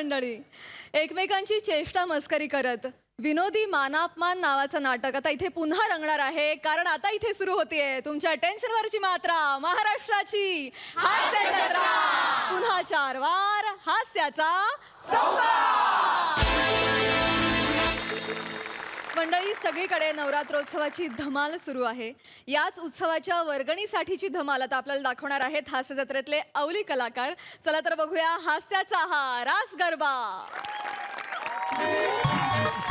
मंडळी. एकमेकांची चेष्टा मस्करी करत विनोदी मानापमान नावाचं नाटक आता इथे पुन्हा रंगणार आहे. कारण आता इथे सुरू होतीये तुमच्या टेन्शनवरची मात्रा, महाराष्ट्राची हास्य जत्रा. पुन्हा 4 वार हास्याचा संवाद. मंडळी, सगळीकडे नवरात्रोत्सवाची धमाल सुरू आहे. याच उत्सवाच्या वर्गणीसाठीची धमाल आता आपल्याला दाखवणार आहेत हास्य जत्रेतले अवली कलाकार. चला तर बघूया हास्याचा हा रास गरबा.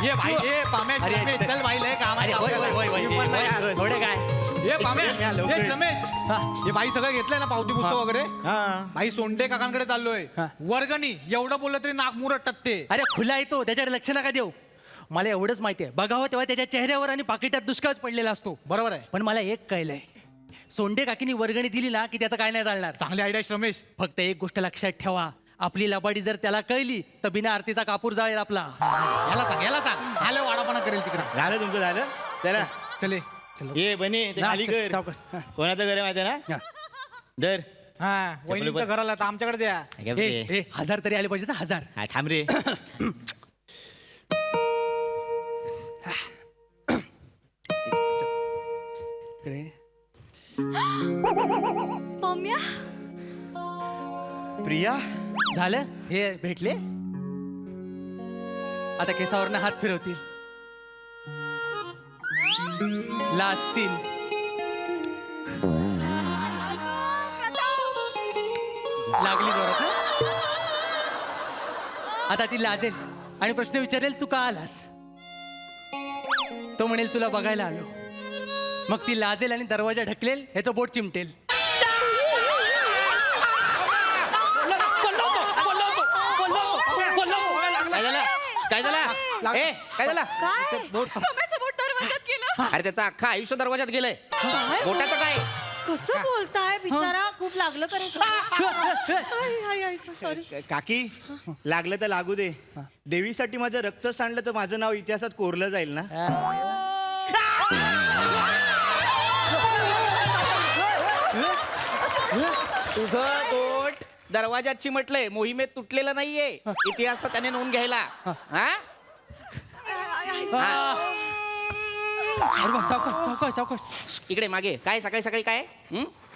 ये भाई ये पामेश रमेश चल भाई लय काम आहे. थोडे काय ये पामेश ये रमेश ये भाई सगळं घेतलंय ना पावती पुस्तक वगैरे. भाई सोंडे काकांकडे चाललोय. वर्गणी एवढं बोललं तरी नाक मुरट टकते. अरे खुला आहे तो, त्याच्याकडे लक्ष नका देऊ. मला एवढंच माहिती आहे, बघावं तेव्हा त्याच्या चेहऱ्यावर आणि पाकिटात दुष्काळच पडलेला असतो. बरोबर आहे. पण मला एक कळलंय, सोंडे काकीनी वर्गणी दिली ना की त्याचं काय नाही चालणार. चांगली आयडिया रमेश. फक्त एक गोष्ट लक्षात ठेवा, आपली लबाडी जर त्याला कळली तर बिना आरतीचा कापूर जाळेल आपला. याला सांग आलं वाडापणा करेल तिकडे. झालं तुमचं झालं. चला चले ये बने ते खाली कर. सावकाश. कोणाचं घर आहे माहिती आहे ना. दर हा वहिनीचं घराला तर आमच्याकडे द्या. ए, 1000 तरी आले पाहिजे ना. 1000. हा, थांब रे. पम्या, प्रिया झालं हे भेटले. आता केसावरनं हात फिरवतील, लाजतील. लागली जोरात ना? आता ती लाजेल आणि प्रश्न विचारेल, तू का आलास. तो म्हणेल तुला बघायला आलो. मग ती लाजेल आणि दरवाजा ढकलेल, ह्याचं बोट चिमटेल. काय झालं ए काय झालं. पम्याचं बोट दरवाजात गेलं. अरे त्याचं अख्खा आयुष्य दरवाजात गेलंय. बोटाचं काय. कसं बोलताय बिचारा, खूप लागलं सॉरी. काकी लागलं तर लागू दे. देवीसाठी माझं रक्त सांडलं तर माझं नाव इतिहासात कोरलं जाईल ना. तुझं बोट दरवाजात चिमटलंय, मोहिमेत तुटलेलं नाहीये. इतिहासात त्याने नोंद घ्यायला. हा सावकाश सावकाश. इकडे मागे काय सकाळी सकाळी काय.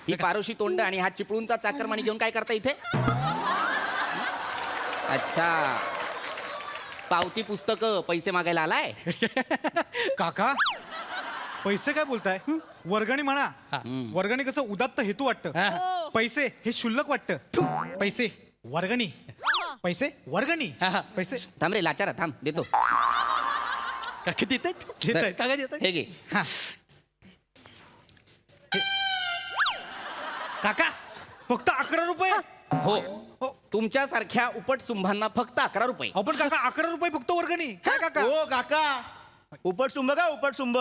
ही पारोशी तोंड आणि हा चिपळूणचा चाकरमानी घेऊन काय करता इथे. अच्छा, पावती पुस्तक पैसे मागायला आलाय. काका पैसे काय बोलताय. वर्गणी म्हणा. वर्गणी कसं उदात्त हेतू वाटतं. पैसे हे शुल्लक वाटतं. पैसे वर्गणी, पैसे वर्गणी, पैसे. थांब रे लाचारा थांब देतो. काका देत काका देत. हे घे. काका फक्त 11 रुपये. हो तुमच्या सारख्या उपट सुंभांना फक्त 11 रुपये. आपण काका 11 रुपये फक्त वर्गणी. काय काका. हो काका, उपटसुंभ का उपटसुंभ.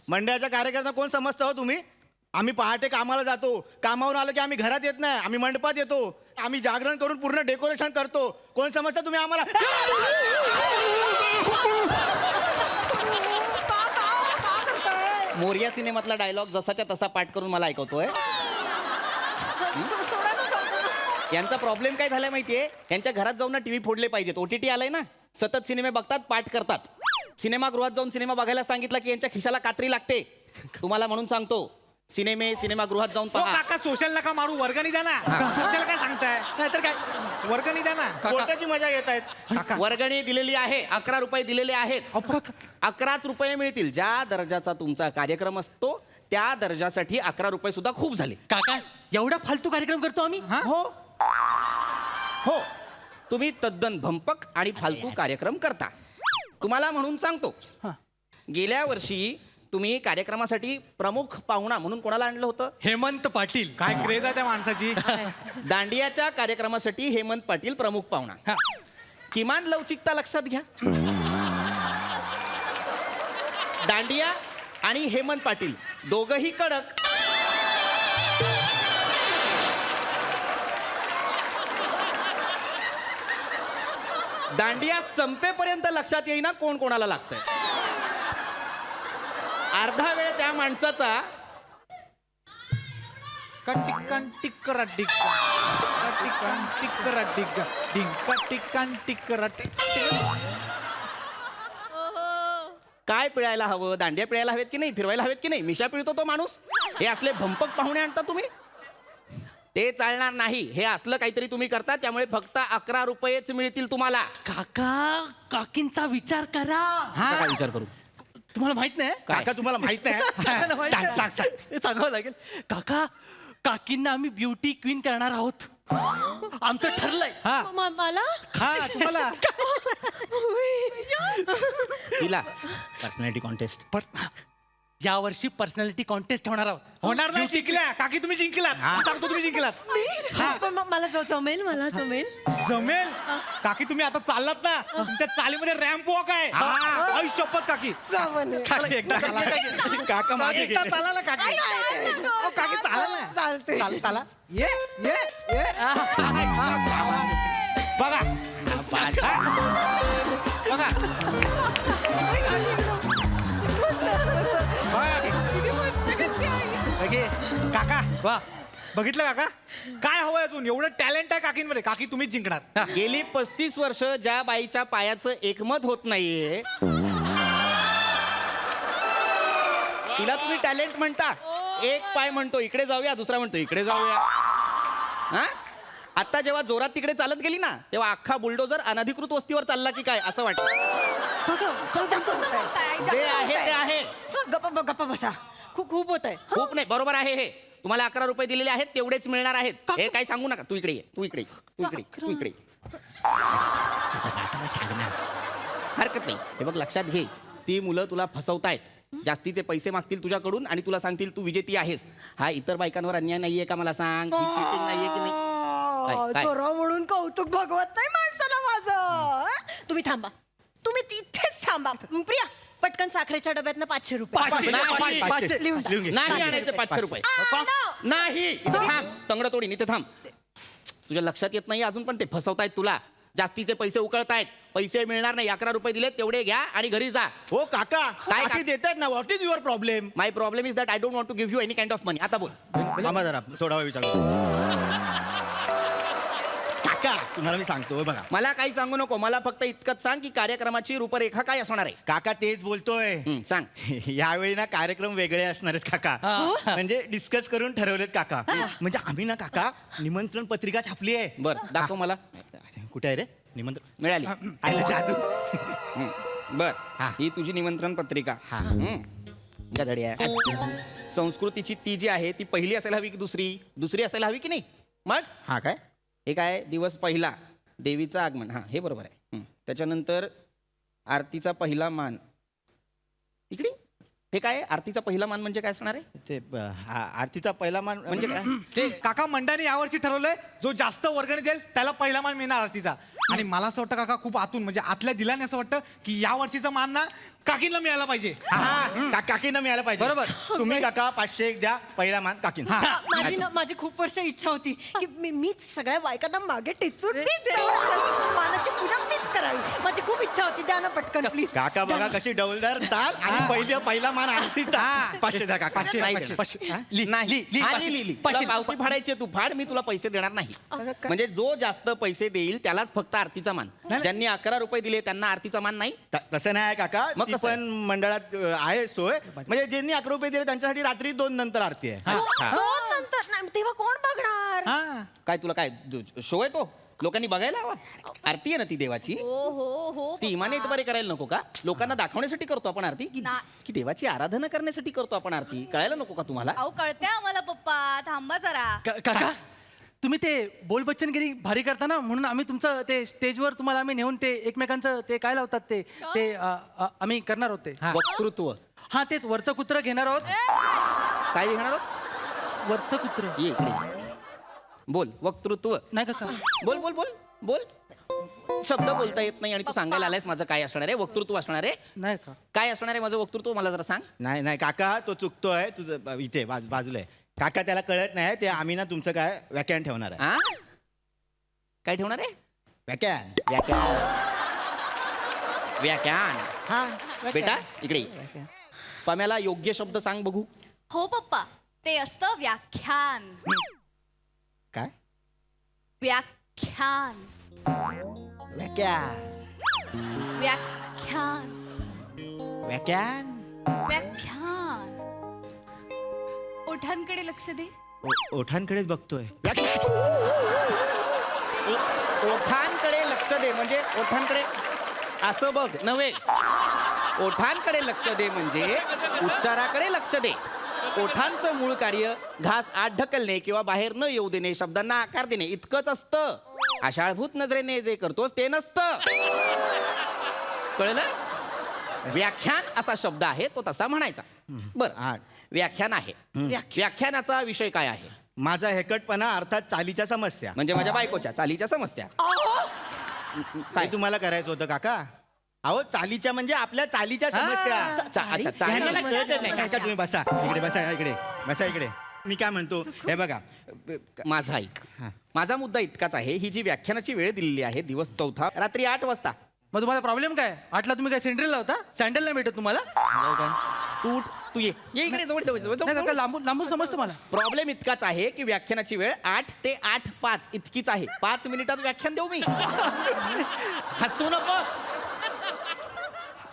मंडळाच्या कार्यकर्ता कोण समजता हो तुम्ही. आम्ही पहाटे कामाला जातो, कामावरून आलो की आम्ही घरात येत नाही, आम्ही मंडपात येतो, आम्ही जागरण करून पूर्ण डेकोरेशन करतो. कोण समजता तुम्ही आम्हाला. मोरिया सिनेमातला डायलॉग जसाच्या तसा पाठ करून मला ऐकवतोय. यांचा प्रॉब्लेम काय झालाय माहितीये, यांच्या घरात जाऊन ना टीव्ही फोडले पाहिजेत. OTT आलाय ना, सतत सिनेमे बघतात, पाठ करतात. सिनेमागृहात जाऊन सिनेमा बघायला सांगितलं की यांच्या खिशाला कात्री लागते. तुम्हाला म्हणून सांगतो, सिनेमागृहात जाऊन पहा. काका सोशल नका मारू, वर्गणी द्या ना. सोशल काय सांगताय. नाहीतर काय. वर्गणी द्या ना. कोर्टाची मजा घेत आहेत. वर्गणी दिलेली आहे, 11 रुपये दिलेले आहेत. 11च रुपये मिळतील. ज्या दर्जाचा तुमचा कार्यक्रम असतो त्या दर्जासाठी 11 रुपये सुद्धा खूप झाले. काका एवढा फालतू कार्यक्रम करतो आम्ही. हो हो तुम्ही तद्दन भंपक आणि फालतू कार्यक्रम करता. तुम्हाला म्हणून सांगतो, गेल्या वर्षी तुम्ही कार्यक्रमासाठी प्रमुख पाहुणा म्हणून कोणाला आणलं होतं. हेमंत पाटील. काय क्रेज आहे त्या माणसाची. दांडियाच्या कार्यक्रमासाठी हेमंत पाटील प्रमुख पाहुणा. किमान लवचिकता लक्षात घ्या. दांडिया आणि हेमंत पाटील दोघही कडक. दांडिया संपेपर्यंत लक्षात येईना कोण कोणाला लागतंय. अर्धा वेळ त्या माणसाचा टिक्कान टिक्करा टिक्का टिक्कान टिक्करा टिक्का टिंका टिक्कान टिक्करा काय पिळायला हवं? दांड्या पिळायला हवेत की नाही? फिरवायला हवेत की नाही? मिशा पिळतो तो माणूस. हे असले भंपक पाहुणे आणता तुम्ही, ते चालणार नाही. हे असलं काहीतरी तुम्ही करता, त्यामुळे फक्त 11 रुपयेच मिळतील तुम्हाला. काका काकींचा विचार करा. काय विचार करू? तुम्हाला माहित नाही काका तुम्हाला माहित नाही काकांना माहित सांग, नाही. सांग, सांग. हे सांगावं लागेल. काका काकींना आम्ही ब्युटी क्वीन करणार आहोत. आमचं ठरलंय. हा मला हा तुम्हाला तिला पर्सनॅलिटी कॉन्टेस्ट या वर्षी पर्सनॅलिटी कॉन्टेस्ट होणार आहोत. होणार नाही. जिंकल्या काकी, तुम्ही जिंकलात. सांगतो तुम्ही जिंकलात. पण मला जमेल, मला जमेल. जमेल. काकी तुम्ही आता चाललात ना, त्या चालीमध्ये रॅम्प वॉक आहे. आई शपथ काकी. काकी एकदा चाला. काका मागे एकदा गेले. चाला ना, काकी. अहो, काकी चाला ना. चालते. चाला ये ये ये बघा बघा ओके. काका वा बघितलं काका, काय हवंय अजून? एवढं टॅलेंट आहे काकींमध्ये. काकी तुम्हीच जिंकणार. गेली 35 वर्ष ज्या बाईच्या पायाचं एकमत होत नाहीये, तिला तुम्ही टॅलेंट म्हणता. एक पाय म्हणतो इकडे जाऊया, दुसरा म्हणतो इकडे जाऊया. हा, आता जेव्हा जोरात तिकडे चालत गेली ना, तेव्हा अख्खा बुलडोजर अनधिकृत वस्तीवर चालला की काय असं वाटतं. जे आहे ते आहे. गप्पा बसा. खूप होत आहे. खूप नाही, बरोबर आहे. हे तुम्हाला 11 रुपये दिलेले आहेत, तेवढेच मिळणार आहेत. हे काही सांगू नका. तू इकडे ये, तू इकडे ये, तू इकडे ये, तू इकडे ये. हरकत नाही. हे बघ, लक्षात घे, ती मुलं तुला फसवतायत. जास्तीचे पैसे मागतील तुझ्याकडून आणि तुला सांगतील तू विजेती आहेस. हा इतर बायकांवर अन्याय नाहीये का? मला सांग. ही cheating नाहीये की नाही? काय? जरा म्हणून कौतुक भगवत नाही माणसाला माझं. तुम्ही थांबा, तुम्ही तिथेच थांबा. प्रिया, पटकन साखरेच्या डब्यातनं 500 रुपये. लिहून जा. नाही आणायचे 500 रुपये. नाही, इथं थांब. तंगड तोडीन, इथं थांब. तुझ्या लक्षात येत नाही अजून पण ते फसवतायत तुला. जास्तीचे पैसे उकळतायत. पैसे मिळणार नाही. 11 रुपये दिलेत, तेवढे घ्या आणि घरी जा. हो काका, काय काकी देतात ना. What is your problem? My problem is that I don't want to give you any kind of money. आता बोल. थांबा जरा, थोडा वेळ विचार काका. तुम्हाला मी सांगतो बघा. मला काही सांगू नको. मला फक्त इतकंच सांग की कार्यक्रमाची रूपरेखा काय असणार आहे. काका तेच बोलतोय. सांग. यावेळी ना कार्यक्रम वेगळे असणार आहेत काका. म्हणजे डिस्कस करून ठरवलेत काका. म्हणजे आम्ही ना काका निमंत्रण पत्रिका छापली आहे. बर, दाखव मला. कुठे आहे रे निमंत्रण? मिळाली. आयला जादू. बर, हा. ही तुझी निमंत्रण पत्रिका. हा. गधड्या. संस्कृतीची ती जी आहे ती पहिली असायला हवी की दुसरी? दुसरी असायला हवी की नाही? मग हा काय? हे काय? दिवस पहिला, देवीचं आगमन. हा, हे बरोबर आहे. त्याच्यानंतर आरतीचा पहिला मान. इकडे हे काय? आरतीचा पहिला मान म्हणजे काय असणार आहे? ते आरतीचा पहिला मान म्हणजे काय? ते काका मंडळाने यावर्षी ठरवलंय, जो जास्त वर्गणी देईल त्याला पहिला मान मिळणार आरतीचा. आणि मला असं वाटतं काका, खूप आतून म्हणजे आतल्या दिलाने असं वाटतं की या वर्षीचा मान ना काकींना मिळायला पाहिजे. काकींना मिळायला पाहिजे. बरोबर. तुम्ही काका 500 एक द्या, पहिला मान काकींना. माझी खूप वर्ष इच्छा होती की मीच सगळ्या बायकांना मागे टेचून मीच मानाची पूजा मीच करावी. माझी खूप इच्छा होती. द्या ना पटकन प्लीज. काका बघा कशी डौलदार तास आणि पहिला मान आरतीचा. 500 द्या काका. 500. नाही 500. देणार. लिह, नाही. लिह, लिह, आणि पाचशे. लिह. पाचशे. तुला पावती फाडायची आहे, तू फाड. मी तुला पैसे देणार नाही. म्हणजे जो जास्त पैसे देईल त्यालाच फक्त आरतीचा मान. ज्यांनी 11 रुपये दिले त्यांना आरतीचा मान नाही. तसं नाही काका. मग ती कसं आहे? पण मंडळात आहे सोय. म्हणजे ज्यांनी 11 रुपये दिले त्यांच्यासाठी रात्री 2 नंतर आरती आहे. दोन नंतर नाही, तेव्हा कोण बघणार? हा. काय तुला काय शो आहे तो? लोकांनी बघायला हवा. आरती आहे ना ती देवाची. हो ती इमाने बरे करायला नको का? लोकांना दाखवण्यासाठी करतो आपण आरती की देवाची आराधना करण्यासाठी करतो आपण आरती? कळायला नको का तुम्हाला? अहो कळते आम्हाला पप्पा. थांबा जरा. काका तुम्ही ते बोल बच्चनगिरी भारी करता ना, म्हणून आम्ही तुमचं ते स्टेजवर तुम्हाला आम्ही नेऊन ते एकमेकांचं ते काय लावतात ते आम्ही करणार होते. वक्तृत्व. हा तेच वरचं कुत्र घेणार आहोत. काय घेणार आहोत? वरचं कुत्र. ये इकडे. बोल. वक्तृत्व. नाही काका. बोल बोल बोल बोल. शब्द बोलता येत नाही आणि तू सांगायला आलायस माझं काय असणार आहे? वक्तृत्व असणार आहे. नाही का? काय असणार आहे माझं वक्तृत्व? मला जरा सांग. नाही नाही काका, तो चुकतोय. तुझं इथे बाजूला आहे काका. त्याला कळत नाही. ते आम्ही ना तुमचं काय व्याख्यान ठेवणार आहे. हा? काय ठेवणार आहे? व्याख्यान. व्याख्यान. व्याख्यान. हा बेटा इकडे ये. पम्याला योग्य शब्द सांग बघू. हो पप्पा. ते असतं व्याख्यान. काय व्याख्यान. व्याख्यान व्याख्यान. व्याख्यान व्याख्यान. ओठांकडे लक्ष दे. ओठांकडेच बघतोय. ओठांकडे लक्ष दे म्हणजे ओठांकडे असं बघ नव्हे. ओठांकडे लक्ष दे म्हणजे उच्चाराकडे लक्ष दे. ओठांचं मूळ कार्य घास आत ढकलणे किंवा बाहेर न येऊ देणे, शब्दांना आकार देणे इतकंच असतं. आशाळभूत नजरेने जे करतोस ते नसतं. कळलं? व्याख्यान असा शब्द आहे तो तसा म्हणायचा. बर व्याख्यान आहे. व्याख्यानाचा विषय काय आहे? माझा हेकटपणा अर्थात चालीच्या समस्या. म्हणजे माझ्या बायकोच्या चालीच्या समस्या. काय तुम्हाला करायचं होतं काका? अहो चालीच्या म्हणजे आपल्या चालीच्या समस्या. ह्यांना कळतच नाही. काका तुम्ही बसा इकडे, बसा इकडे, बसा इकडे. मी काय म्हणतो हे बघा, माझा ऐक. माझा मुद्दा इतकाच आहे, ही जी व्याख्यानाची वेळ दिलेली आहे दिवस 4 रात्री 8 वाजता. मग तुम्हाला प्रॉब्लेम काय? 8ला तुम्ही काय सेंट्रलला होता? सँडल नाही भेटत तुम्हाला? तू उठ, तू ये इकडे जवळ नाही काका, लांबून लांबून समजतं मला. प्रॉब्लेम इतकाच आहे की व्याख्यानाची वेळ 8 ते 8:05 इतकीच आहे. 5 मिनिटात व्याख्यान देऊ मी? हसू नकोस.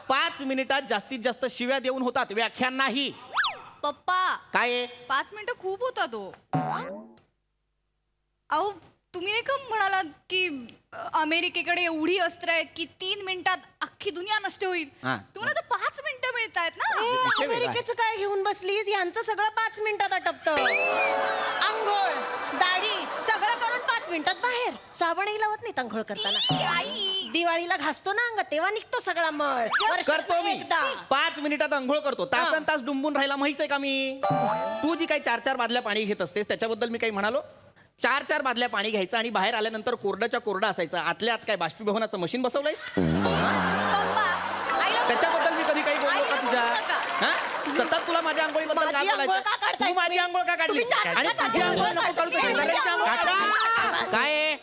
5 मिनिटात जास्तीत जास्त शिव्या देऊन होतात, व्याख्यान नाही. पप्पा काय आहे? 5 मिनिटं खूप होता तो. अहो तुम्ही नाही का म्हणालात की अमेरिकेकडे एवढी अस्त्र आहेत की 3 मिनिटात अख्खी दुनिया नष्ट होईल. हा. तुम्हाला तर 5 मिनिटं मिळत आहेत ना. विषय वेगळा आहे. अमेरिकेचं काय घेऊन बसलीस? यांचं सगळं 5 मिनिटात आटपतं. आंघोळ, दाढी सगळं करून 5 मिनिटात बाहेर. साबणही लावत नाही आंघोळ करताना. आई दिवाळीला घासतो ना अंग, तेव्हा निघतो सगळा मळ. वर्षातनं करतो मी. एकदा. 5 मिनिटात अंघोळ करतो. तासन तास डुंबून राहायला माहित आहे का मी? तू जी काही 4-4 बादल्या पाणी घेत असतेस त्याच्याबद्दल मी काही म्हणालो? 4-4 बादल्या पाणी घ्यायचं आणि बाहेर आल्यानंतर कोरड्याच्या कोरडा असायचं. आतल्या आत काय बाष्पीभवनाचं मशीन बसवलंयस? पप्पा आईला त्याच्याबद्दल मी कधी काही बोललो का आईला तुझ्या? बोलू नका. हा? सतत तुला माझ्या आंघोळीबद्दल काय माझी आंघोळ का बोलायचं? काढताय तू माझी तुम्ही? आंघोळ का काढली? तुम्ही चार आणि चार तुझी आंघोळ आंघोळ नको काढता. काढू, तुम्ही तुझी माझी आंघोळ आंघोळ काढ. काय आहे?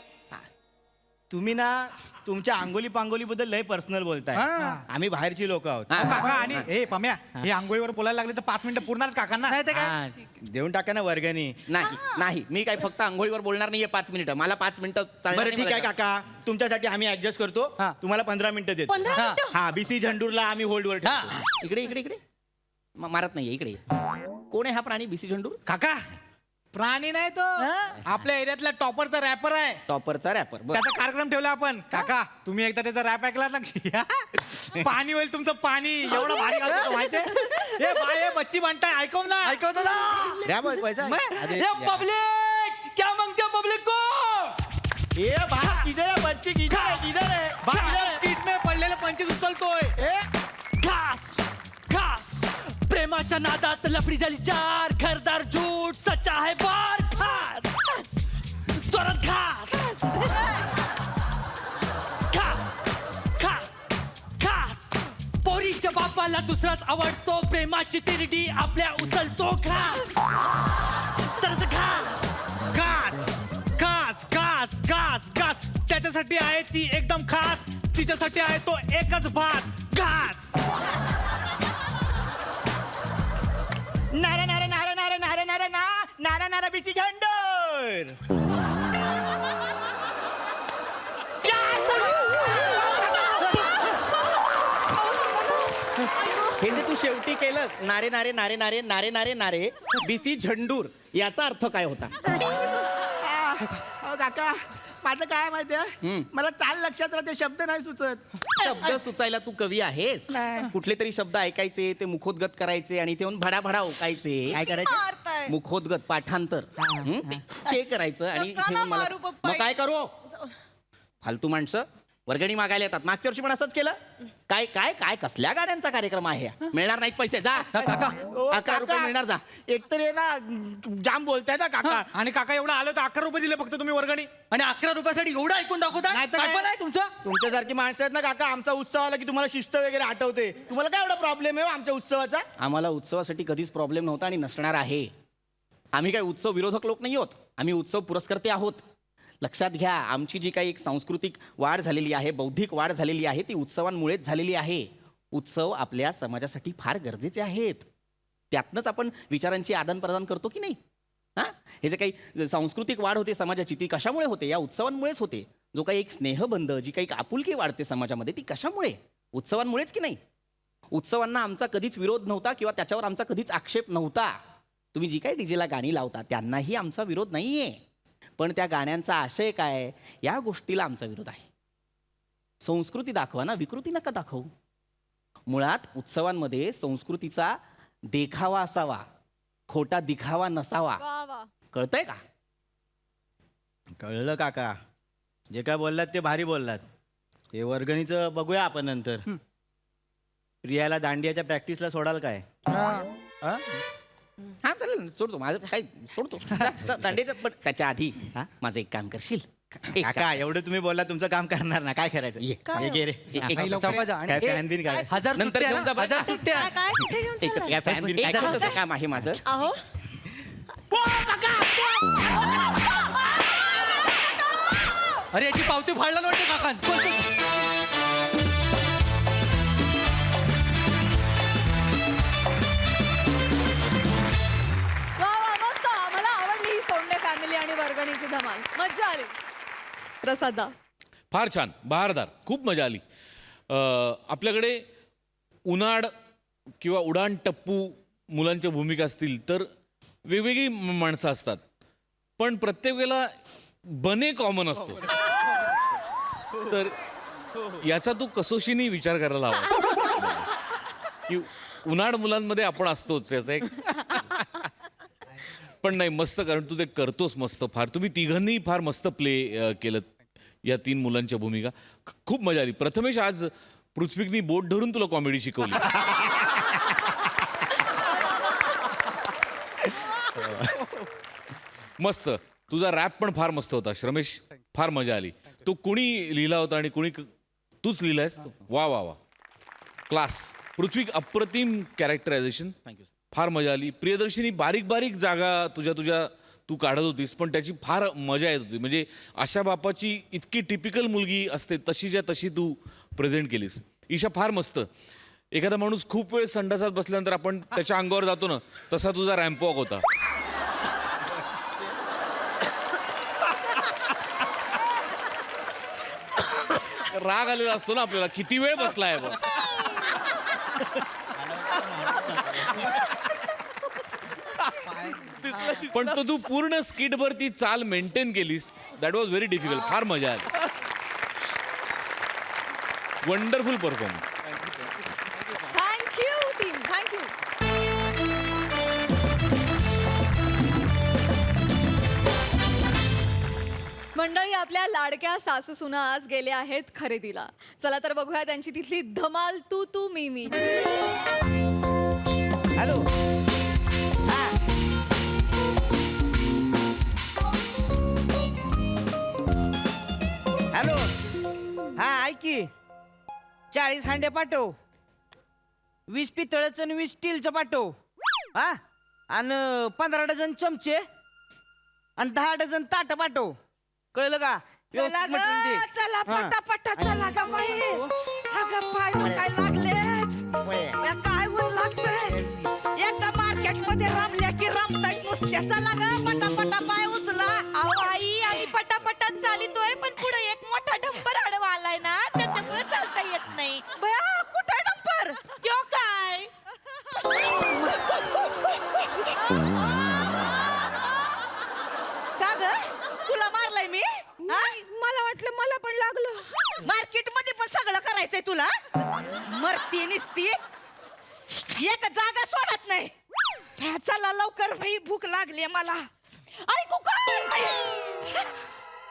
तुम्ही ना तुमच्या अंगोली पांगोली बद्दल लय पर्सनल बोलताय. हा. आम्ही बाहेरची लोक आहोत. हा. काका आणि हे पम्या हे आंघोळीवर बोलायला लागले तर 5 मिनिटं पूर्ण काकांना. नाही तर काय? हा, देऊन टाका ना वर्गणी. नाही नाही मी काय फक्त आंघोळीवर बोलणार नाहीये 5 मिनिटं. मला 5 मिनिटं चालणार बरं नाही ठीक आहे मला. काका, तुमच्यासाठी आम्ही ऍडजस्ट करतो. हा. तुम्हाला 15 मिनिटं देतो. 15 हा. मिनिटं? हा बीसी झंडूरला आम्ही होल्डवर ठेवतो. हा. इकडे इकडे इकडे मारत नाहीये. इकडे कोण आहे हा प्राणी? बीसी झंडूर काका प्राणी नाही तो, आपल्या एरियातला टॉपरचा रॅपर आहे. टॉपरचा रॅपर. त्याचा कार्यक्रम ठेवला आपण. काका तुम्ही एकदा त्याचा रॅप ऐकला ना की पाणी होईल तुमचं पाणी. एवढं भारी घालतो तो माहितीये. ए बाय ए बच्ची बनताय ऐकव ना. ऐकवतो ना. द्या बघ पैसा. अरे, ये पब्लिक क्या मांगते पब्लिक को? ए भाई किधर है बच्ची, किधर है, किधर है? बाय सीट में पडलेले 25 उचलतोय. घास घास प्रेमाच्या नादात लफडी झाली चार. घरदार झूट सच्चा है बार. घास जोरात घास घास घास घास. पोरीच्या बापाला दुसराच आवडतो. प्रेमाची तिरडी आपल्या उचलतो. घास तर घास. घास घास घास घास घास. त्याच्यासाठी आहे ती एकदम खास. तिच्यासाठी आहे तो एकच भास. घास. नारे नारे नारे नारे नारे नारे ना नारा नारा बीसी झंडूर. हे जे तू शेवटी केलंस नारे नारे नारे नारे नारे नारे नारे बीसी झंडूर याचा अर्थ काय होता? अहो काका माझं काय माहितीये, मला चाल लक्षात राहते, शब्द नाही सुचत. शब्द सुचायला तू कवी आहेस? नाही. कुठले तरी शब्द ऐकायचे, ते मुखोद्गत करायचे आणि ते भडा भडा ओकायचे. काय करायचं? मारताय. मुखोद्गत पाठांतर ते करायचं आणि नका ना हे मला- मारू पप्पा. मग काय करू? फालतू माणसं वर्गणी मागायला येतात. मागच्या वर्षी पण असंच केलं. काय काय काय कसल्या गाड्यांचा कार्यक्रम आहे? मिळणार नाहीत पैसे. जा काका. ओ, 11 रुपये काका, मिळणार. जा. एकतर हे ना जाम बोलताय ना काका. आणि काका एवढं आलं तर 11 रुपये दिले फक्त तुम्ही वर्गणी. आणि 11 रुपयासाठी एवढं ऐकून दाखवता? नाही तर काय? काय पण आहे तुमचं? तुमच्यासारखी माणसं आहेत ना काका, आमचा उत्सव आला की तुम्हाला शिस्त वगैरे आठवते. तुम्हाला काय एवढा प्रॉब्लेम आहे हो आमच्या उत्सवाचा? आम्हाला उत्सवासाठी कधीच प्रॉब्लेम नव्हता आणि नसणार आहे. आम्ही काही उत्सव विरोधक लोक नाही आहोत. आम्ही उत्सव पुरस्कर्ते आहोत. लक्षात घ्या, आमची जी काही एक सांस्कृतिक वाढ झालेली आहे, बौद्धिक वाढ झालेली आहे, ती उत्सवांमुळेच झालेली आहे. उत्सव आपल्या समाजासाठी फार गरजेचे आहेत. त्यातनंच आपण विचारांची आदानप्रदान करतो की नाही? हां, हे जे काही सांस्कृतिक वाढ होते समाजाची ती कशामुळे होते? या उत्सवांमुळेच होते. जो काही एक स्नेहबंध, जी काही आपुलकी वाढते समाजामध्ये ती कशामुळे? उत्सवांमुळेच की नाही? उत्सवांना आमचा कधीच विरोध नव्हता किंवा त्याच्यावर आमचा कधीच आक्षेप नव्हता. तुम्ही जी काही डीजेला गाणी लावता त्यांनाही आमचा विरोध नाहीये, पण त्या गाण्यांचा आशय काय या गोष्टीला आमचा विरोध आहे. संस्कृती दाखवा ना, विकृती नका दाखवू. मुळात उत्सवांमध्ये संस्कृतीचा देखावा असावा, खोटा दिखावा नसावा. वा वा. कळतंय का? कळलं काका, जे काय बोललात ते भारी बोललात. ते वर्गणीचं बघूया आपण नंतर. प्रियाला दांडियाच्या प्रॅक्टिसला सोडाल काय? हा चालेल ना, सोडतो माझं काय सोडतो. दांडेचं पण त्याच्या आधी माझं एक काम करशील? काका एवढं तुम्ही बोलला, तुमचं काम करणार ना, काय करायचं? हे घे रे. एक- चौका जा. आणि काय ए, फॅन बिन काय? हजार नंतर सुट्ट्या घेऊन जा ना, बरं. हजार सुट्ट्या. काय कुठे घेऊन चाललाय? काय फॅन बिन एक काय? जणाचं काम आहे माझं. अहो अरे याची पावती फाडला नव्हते काका. वा वा, मस्त. मला आवडली ही सोंडे फॅमिली आणि वर्गणीची धमाल. मज्जा आली. प्रसादा. फार छान, बहारदार, खूप मजा आली. आपल्याकडे उनाड किंवा उडाण टप्पू मुलांच्या भूमिका असतील तर वेगवेगळी माणसं असतात, पण प्रत्येक वेळेला बने कॉमन असतो. तर याचा तू कसोशीने विचार करायला हवा की उनाड मुलांमध्ये आपण असतोच याचा एक. पण नाही, मस्त, कारण तू ते करतोस मस्त. फार तुम्ही तिघांनी फार मस्त प्ले केलं या 3 मुलांच्या भूमिका. खूप मजा आली. प्रथमेश, आज पृथ्वीकनी बोट धरून तुला कॉमेडी शिकवली. मस्त. तुझा रॅप पण फार मस्त होता श्रमेश, फार मजा आली. तो कुणी लिहिला होता आणि कुणी तूच लिहिलायस? वा वा वा, क्लास. पृथ्वी, अप्रतिम कॅरेक्टरायझेशन. थँक्यू. फार मजा आली. प्रियदर्शिनी, बारीक बारीक जागा तुझ्या तू काढत होतीस, पण त्याची फार मजा येत होती. म्हणजे अशा बापाची इतकी टिपिकल मुलगी असते तशीच्या तशी तू प्रेझेंट केलीस. ईशा, फार मस्त. एखादा माणूस खूप वेळ संडासात बसल्यानंतर आपण त्याच्या अंगावर जातो ना, तसा तुझा रॅम्पवॉक होता. राग आलेला असतो ना आपल्याला, किती वेळ बसलाय बघ. पण तो तू पूर्ण स्किटभर ती चाल मेंटेन केलीस. That was very difficult. फार मजा आली. Wonderful performance. Thank you team, thank you. मंडळी, आपल्या लाडक्या सासू सुना आज गेल्या आहेत खरेदीला. चला तर बघूया त्यांची तिथली धमाल. तू तू मी मी. हॅलो. हॅलो. हा, ऐक की, 40 हांडे पाठव, 20 पितळचं आणि 20 स्टीलचं पाठव. हा, आणि 15 डझन चमचे आणि 10 डझन ताट पाठव. कळलं का? चला व्यवस्थित material दे. ग, चला हा. पटापटा चला ग बाई. अगं पाय काय लागलेत, या काय ऊन लागतंय. एकदा मार्केट मध्ये रमल्या की रमतायत नुसत्या. चला ग पटापटा पाय उचला. अहो आई, आम्ही पटापटात चालितोय, पण पुढे एक मोठा डंपर आडवा आलाय ना, त्याच्यामुळे चालता येत नाही. बया, कुठे डंपर? त्यो काय? का ग, तुला मारलाय मी? मला वाटलं मला पण लागलं. मार्केट मध्ये पण सगळं करायचंय तुला. मरती निसती, एक जागा सोडत नाही. चला लवकर भाई, भूक लागली मला. आई कुकर,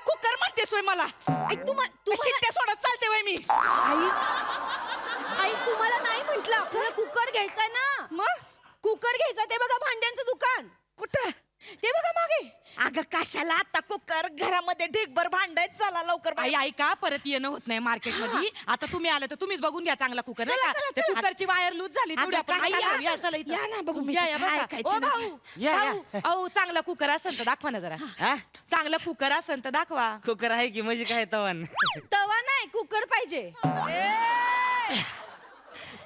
कुकर म्हणतेस होय मला? तू शिट्ट्या सोडत चालते वय मी. आई तुम्हाला नाही म्हंटल आपल्याला कुकर घ्यायचा ना. मग कुकर घ्यायचा, ते बघा भांड्यांचं दुकान. कुठं? ते बघा मागे. अगं कशाला आता कुकर, घरामध्ये ढीगभर भांडायच. चला लवकर आई ऐका, परत येणं होत नाही मार्केट मध्ये. आता तुम्ही आले तर तुम्हीच बघून घ्या चांगला कुकर, नाही चला, का? चला, त्या चला. कुकरची वायर लूज झाली तेवढी अगं, आपण. आई, कशाला? या, चला इथं. या ना, बघू मी. या, बघा. ऐकायचं ओ ना. भाऊ, या, या. भाऊ, अहो चांगला कुकर असेल तर दाखवा ना जरा. हा? चांगला कुकर असेल तर दाखवा. कुकर आहे की, म्हणजे काय तवान. तवा नाही, कुकर पाहिजे.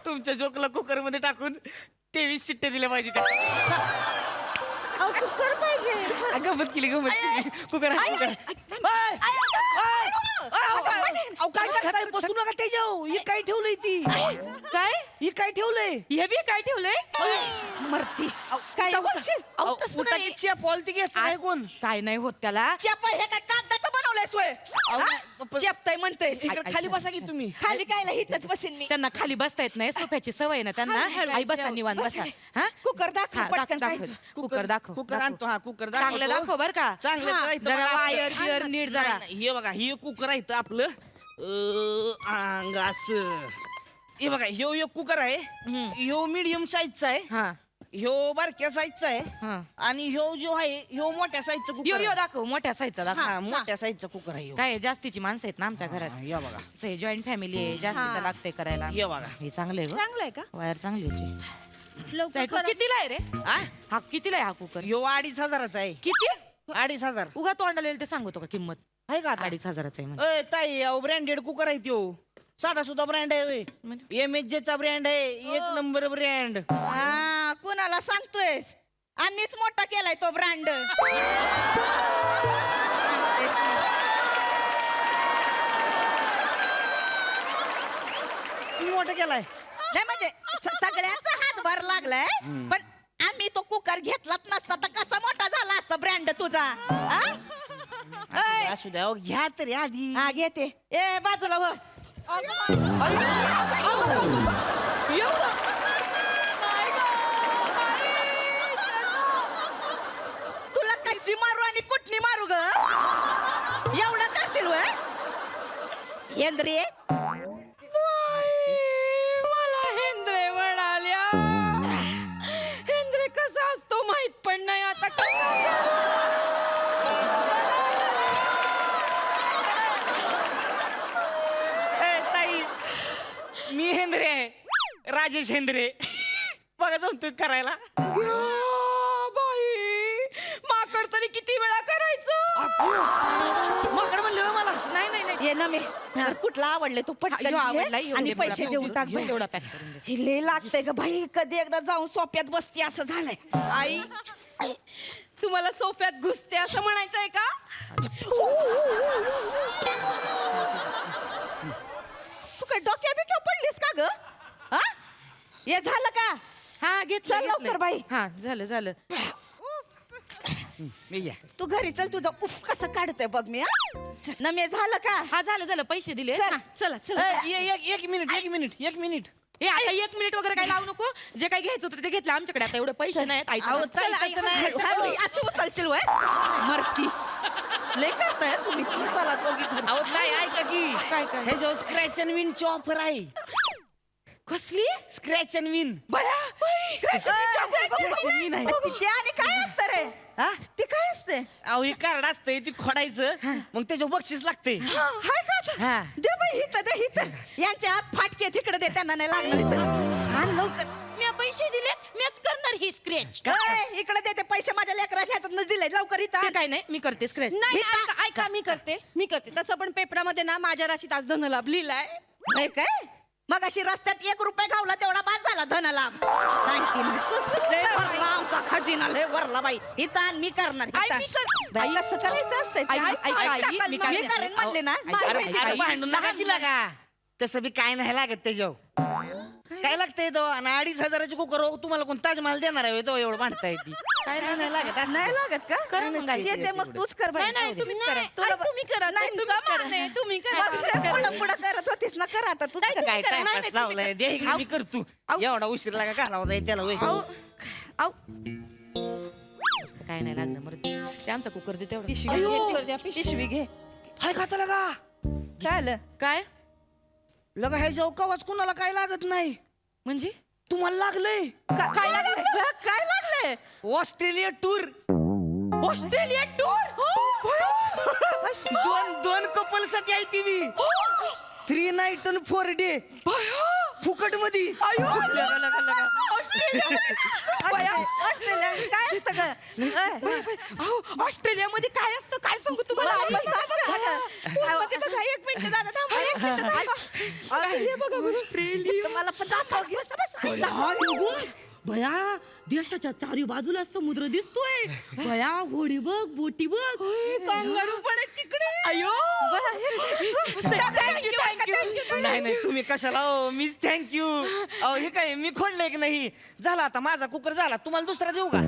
तुमच्या जोकला कुकर मध्ये टाकून 23 शिट्ट्या दिल्या पाहिजे त्या. कुकर पाहिजे गमत केली कुकर आहे, कुकर आहे. काय बसू नका त्याच्यावर. हे काय ठेवलंय ती काय हे काय ठेवलंय हे बी काय ठेवलंय मरती काय बोलशील अहो, तसं नाही. पॉलिटिक नाही कोण काय नाही होत त्याला चेप हे काय कागदाचं बनवलंय सोय चेपताय म्हणतोय इकडे खाली बसा की तुम्ही. खाली काय हिथच बसेन मी त्यांना खाली बसता येत नाही सोफ्याची सवय ना त्यांना आई बसा निवांत बसा हा कुकर दाखव हा, पटकन दाखव काय. कुकर दाखव कुकर दाखव. आणतो. हा कुकर चांगलं दाखव बर का चांगलं हा, तर इथं जरा बघा आपलं. वायर बियर नीट जरा नाही, नाही, हे बघा हे कुकर आहे इथं आपलं अंग असं. हे बघा ह्यो कुकर आहे. ह्यो मीडियम साईजचा आहे. हा ह्यो बारक्या साईजचा आहे. हा. आणि ह्यो जो आहे ह्यो मोठ्या साईजचा यो कुकर यो आहे. दाखव मोठ्या साईजचा दाखव हा मोठ्या साईजचा कुकर आहे ह्यो. काय आहे, जास्तीची माणसं आहेत ना आमच्या घरात हे बघा जॉईंट फॅमिली आहे जास्तीचं लागतंय करायला हे बघा हे चांगलं आहे चांगलं आहे का वायर चांगली आहे लवकर सायकल कितीला आहे रे हा? हा कितीला आहे हा कुकर ह्यो 2500चा आहे. किती 2500. उगा तोंडाला येईल ते सांगतो का किंमत आहे का आता? 2500 आहे म्हणे. अय ताई अहो ब्रँडेड कुकर आहे त्यो. साधा सुद्धा ब्रँड आहे MHJ चा ब्रँड आहे. एक नंबर ब्रँड. हा कुणाला सांगतोयस आम्हीच मोठा केलाय तो ब्रँड तुम्ही मोठा केलाय. नाही म्हणजे सगळ्यांचा हातभार लागलाय पण आम्ही तो कुकर घेतलाच नसता तर कसा मोठा झाला असता ब्रँड तुझा हा? ऐ, असू द्या अहो, घ्या तरी आधी. हा घेते ए बाजूला हो तुला कशी मारू आणि कुठनी मारू ग एवढं करशील वय हेंद्रे मला हेंद्रे म्हणाल्या हेंद्रे कसा असतो माहित पण नाही आता ए, ताई मी हेंद्रे आहे. राजेश हेंद्रे. बघा जाऊन तू करायला. बाई माकड तरी किती वेळा करायचं माकड म्हणलं होय मला. नाही नाही नाही ये ना मी तर कुठला आवडले तू पटकन ह्यो घे आवडला, ह्यो आणि दे पैसे मला. देऊन टाक ह्यो तेवढा पॅक करून दे. हे लय लागतंय ग भाई कधी एकदा जाऊन सोप्यात बसती असं झालंय आई तुम्हाला सोफ्यात घुसते असं म्हणायचंय का तू काय डोक्या बिक्या पडलीस का ग हा हे झालं का हा घेतलं चल लवकर घेतलं. बाई. हा झालं झालं मी घ्या. तू घरी चल तुझं उफ कसं काढतंय बघ मी हा ना मी झालं का हा झालं झालं पैसे दिले चल हा. चला चला एक मिनिट हे आता 1 मिनिट वगैरे काय लावू नको जे काही घ्यायचं होतं ते घेतलं आमच्याकडे आता एवढे पैसे नाहीत आईचं अहो, नाव. ताई, चला, आई, तसं नाही. हळू, अशी उचलशील वय मरती लय करताय तुम्ही तुम्ही चला दोघी घरी. अहो ताई ऐका की काय काय हे जो स्क्रॅच अँड विन ची ऑफर आहे. कसली स्क्रॅच अँड विन. विन आहे. ते आणि काय असतं रे हा? ते काय असते अहो हे कार्ड असतंय ती खोडायचं मग त्याच्यावर बक्षीस लागते. हाय का आता? हा. दे बाई हिथं दे हिथं यांच्या हात फाटके तिकडे दे त्यांना नाही लागणार इथं. आण लवकर मी पैसे दिलेत मीच करणार ही स्क्रॅच ए, इकडे दे ते पैसे माझ्या लेकराच्या हातात दिले लवकर इथं ते आण. काय नाही मी करते स्क्रॅच नाही ऐका मी करते तसं पण पेपरामध्ये ना माझ्या राशीत आज धनलाभ लिहिलाय नाही काय मग अशी रस्त्यात 1 रुपया घावला तेवढा बाद झाला धनाला सांगते मी. लय वरला आमचा खजिना लय वरला बाई इथं आण, मी करणार आई, इथं. मी कर- बाई, कसं करायचं असतं आई, आई, आई, मी काय- करेन म्हणले ना अरे अरे, भांडू नका की लागा. तसं बी काय नाही लागत त्याच्यावर. काय लागतंय तो आणि 2500ची कुकर तुम्हाला कोण ताजमहाल देणार आहे तो एवढं भांडता येते काय नाही लागत असं. नाही लागत का करा मग आई. येते मग तूच कर बाई. नाही, नाही, तुम्हीच करा. तुला आई, तुम्ही करा. नाही तुमचा तुम्हीच मान आहे, तुम्ही करा. करा. मग पुढं पुढं करत होतीस ना कर आता तूच कर. काय करा. टाइमपास नाही, लावलाय दे इकडे मी करतो. एवढा उशीर लागा घालावा जाईल त्याला होय. आऊ काय नाही लागलं मग ते आमचा कुकर दे तेवढं पिशवी घे हाय खाता लगा काय आलं काय लगा ह्या कवाच कुणाला काय लागत नाही म्हणजे तुम्हाला लागलंय. काय लागलं काय लागलंय ऑस्ट्रेलिया टूर. ऑस्ट्रेलिया टूर दोन कपल साठी आहे ती मी 3 नाईट आणि 4 डे फुकट मध्ये. ऑस्ट्रेलिया काय असतं गं? ऑस्ट्रेलियामध्ये काय असतं काय सांगू तुम्हाला मला पण सांग बरं. ते बघा 1 मिनिट दादा थांबा 1 मिनिट ऑस्ट्रेलिया बघा ऑस्ट्रेलिया मला पण दाखव घे. भया देशाच्या चारी बाजूला समुद्र दिसतोय भया होडी बघ बोटी बघ कांगारू पण आहेत तिकडे अयो नाही नाही तुम्ही कशाला हो मीच थँक्यू अहो हे काय मी खोडलंय की नाही झाला आता माझा कुकर झाला तुम्हाला दुसरा देऊ का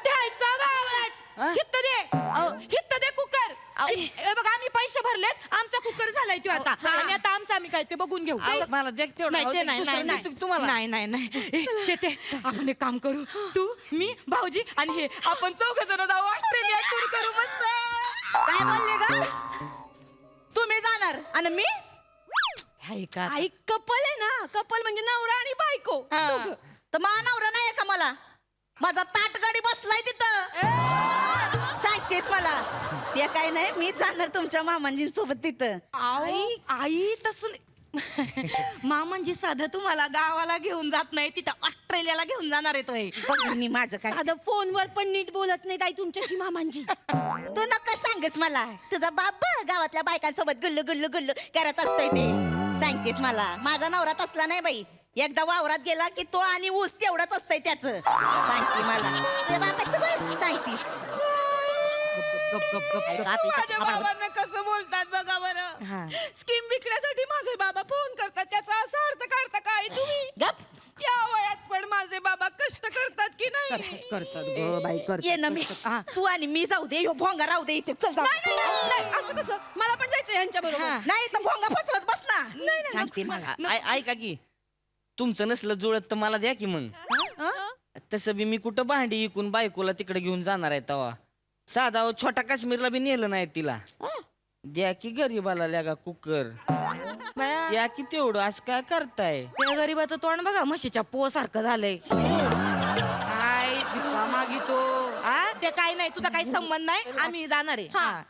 द्यायचा बावळट हित्त दे कुकर हे बघा आम्ही पैसे भरलेत आमचा कुकर झालाय तो आता आणि आता आमचा आम्ही काय ते बघून घेऊ मला देख तेवढं नाही अहो, ते ते नाही दुसरं नाही देतो तुम्हाला नाही नाही नाही शेते आपण एक काम करू तू मी भाऊजी आणि हे आपण चौघ जण जाऊ ऑस्ट्रेलिया टूर करू मस्त काय बोलले का तुम्ही जाणार आणि मी आई कपल आहे ना, कपल म्हणजे नवरा आणि बायको. तर मा नवरा नाही का मला माझा ताटगाडी बसलाय तिथं सांगतेस मला ते काय नाही मी जाणार तुमच्या मामांजींसोबत तिथं आई आई तसं मामांजी साधं तुम्हाला गावाला घेऊन जात नाही तिथं ऑस्ट्रेलियाला घेऊन जाणार आहे मी माझं काय आता फोनवर पण नीट बोलत नाही ताई तुमच्याशी मामांजी. तू नका सांगस मला तुझा बाप गावातल्या बायकांसोबत गुल्लू गुल्लू गुल्लू करत असतोय ते सांगतेस मला माझा नवरा तसला नाही बाई एकदा वावरात गेला की तो आणि ऊस तेवढंच असतंय त्याचं सांगते मला तुझ्या बापाचं बघ सांगतीस माझ्या बाबांना कसं बोलतात बघा बरं. स्कीम विकण्यासाठी माझे बाबा फोन करतात त्याचा असा अर्थ काढता काय तुम्ही? गप या वयात पण माझे बाबा कष्ट करतात की नाही? करतात ये ना मी तू आणि मी जाऊ दे ह्यो भोंगा राहू दे इथे चल जाऊ नाही, असं कसं मला पण जायचं यांच्या बरोबर. नाही तर भोंगा फसवत बस ना सांगते मला ऐका की तुमचं नसलं जुळत तर मला द्या की मग तसं बी मी कुठं भांडी इकून बायकोला तिकडे घेऊन जाणार आहे तवा साधा हो, छोटा काश्मीरला बी नेलं नाही तिला द्या की गरीबाला लगा कुकर द्या की तेवढं असं काय करताय त्या गरीबाचं तोंड बघा म्हशीच्या पो सारखं झालंय काय भिका मागितो ते काय नाही तुझा काही संबंध नाही आम्ही जाणार आहे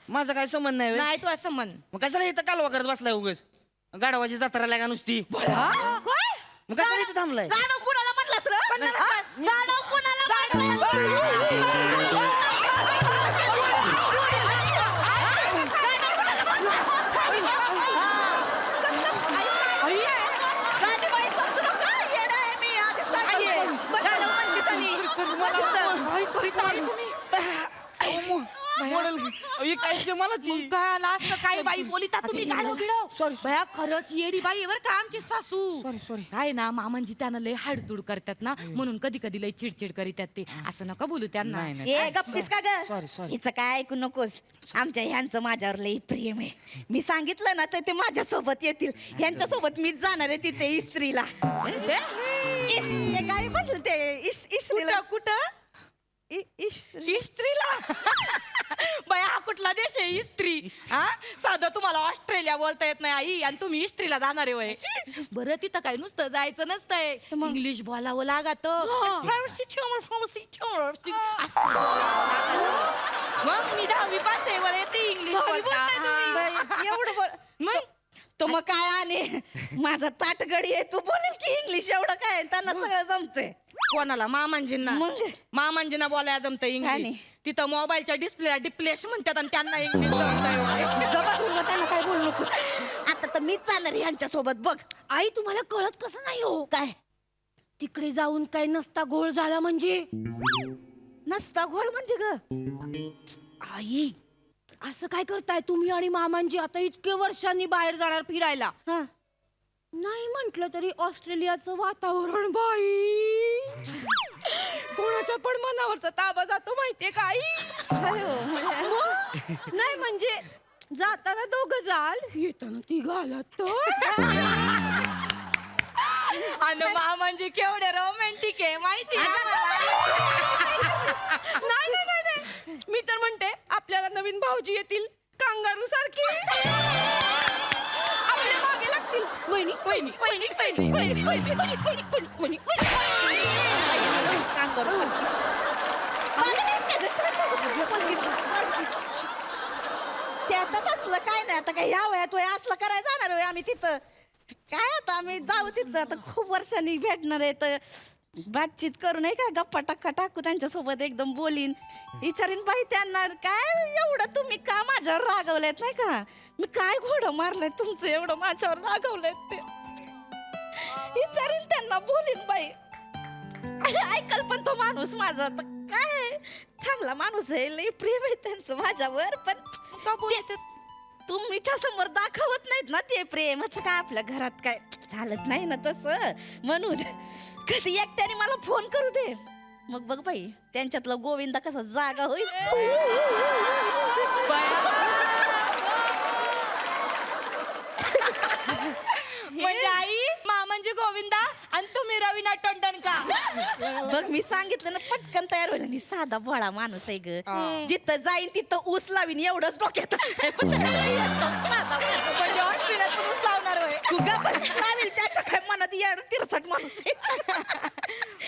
माझा काय संबंध नाही व्हय? नाही तुझा संबंध मग कशाला इथं कालवा करत बसलाय उगच गाढवाची जत्रा लागा नुसती मग कशाला इथं थांबलाय गाणं कुणाला म्हणलास रे गाणं कुणाला मला ती काय बाई बोलिता तुम्ही गाडव गिडव Sorry. भया खरंच येडी बाई बर का आमची सासू काय ना मामांजी त्यांना लय हाडतूड करतात ना म्हणून कधी कधी लय चिडचिड करीतात ते असं नका बोलू त्यांना नाही, नाही. ए गप्पीस का ग Sorry. हिचं काय ऐकू नकोस आमच्या ह्यांचं माझ्यावर लय प्रेम आहे मी सांगितलं ना तर ते माझ्या सोबत येतील ह्यांच्या सोबत मीच जाणार आहे तिथे इस्त्रीला ते काय म्हटलं ते इस्त्रीला कुठं इस्त्रीला बाई हा कुठला देश आहे इस्त्री हा साधं तुम्हाला ऑस्ट्रेलिया बोलता येत नाही आई आणि तुम्ही इस्त्रीला जाणार आहे वय बरं तिथं काय नुसतं जायचं नसतंय इंग्लिश बोलावं लागत मग मी 10वी पास आहे वर येते इंग्लिश एवढं मग तो मग काय आणि माझा ताटगडी आहे तू बोलेल की इंग्लिश एवढं काय त्यांना सगळं जमतंय कोणाला मामांजींना मामांजींना बोलायला जमतं इंग्लिश तिथं मोबाईलच्या डिप्लेश म्हणतात आणि त्यांना इंग्लिश त्यांना काय बोलू नको आता तर मीच जाणार ह्यांच्या सोबत बघ आई तुम्हाला कळत कसं नाही हो काय तिकडे जाऊन काय नसता गोळ झाला म्हणजे नसता घोळ म्हणजे ग आई असं काय करताय तुम्ही आणि मामांजी आता इतके वर्षांनी बाहेर जाणार फिरायला नाही म्हंटल तरी ऑस्ट्रेलियाचं वातावरण बाई कोणाच्या पण मनावरचा ताबा जातो माहितीये का आई नाही म्हणजे जाताना दोघं जाल येताना ती घालत आणि मामांजी केवढे रोमॅन्टिक आहे माहिती नाही नाही नाही नाही मी तर म्हणते आपल्याला नवीन भाऊजी येतील कांगारू सारखी आपल्या मागे लागतील वहिनी वहिनी वहिनी वहिनी वहिनी वहिनी वहिनी वहिनी वहिनी कांगारू त्यातच असलं काय नाही आता काय ह्या वयात वय असलं करायला जाणार होय आम्ही तिथं काय आता आम्ही जाऊ तिथं आता खूप वर्षांनी भेटणार आहे तर बातचीत करू नये का गप्पा टक्का टाकू त्यांच्यासोबत एकदम बोलीन विचारीन बाई त्यांना काय एवढं तुम्ही का माझ्यावर रागवलेत नाही का मी काय घोडं मारलंय तुमचं एवढं माझ्यावर रागवलेत ते विचारीन त्यांना बोलीन बाई आणि ऐकल पण तो माणूस माझा तर काय चांगला माणूस आहे लई प्रेम आहे त्यांचं माझ्यावर पण का बोलतात? तुमच्या समोर दाखवत नाहीत ना ते प्रेमाचं काय आपल्या घरात काय चालत नाही ना तसं म्हणून कधी एकट्याने मला फोन करू दे मग बघ बाई त्यांच्यातला गोविंदा कसा जागा होईल म्हणजे आई म्हणजे गोविंदा आणि तुम्ही रवीना टंडन का? बघ मी सांगितलं ना पटकन तयार होईल आणि साधा भोळा माणूस आहे ग जिथं जाईन तिथं ऊस लावीन एवढंच डोक्यात साधा माणूस. म्हणजे हॉस्पिटलात पण ऊस लावणार होय. तू गा बस चालेल त्याच्या काय मनात येणार तिरसट माणूस आहे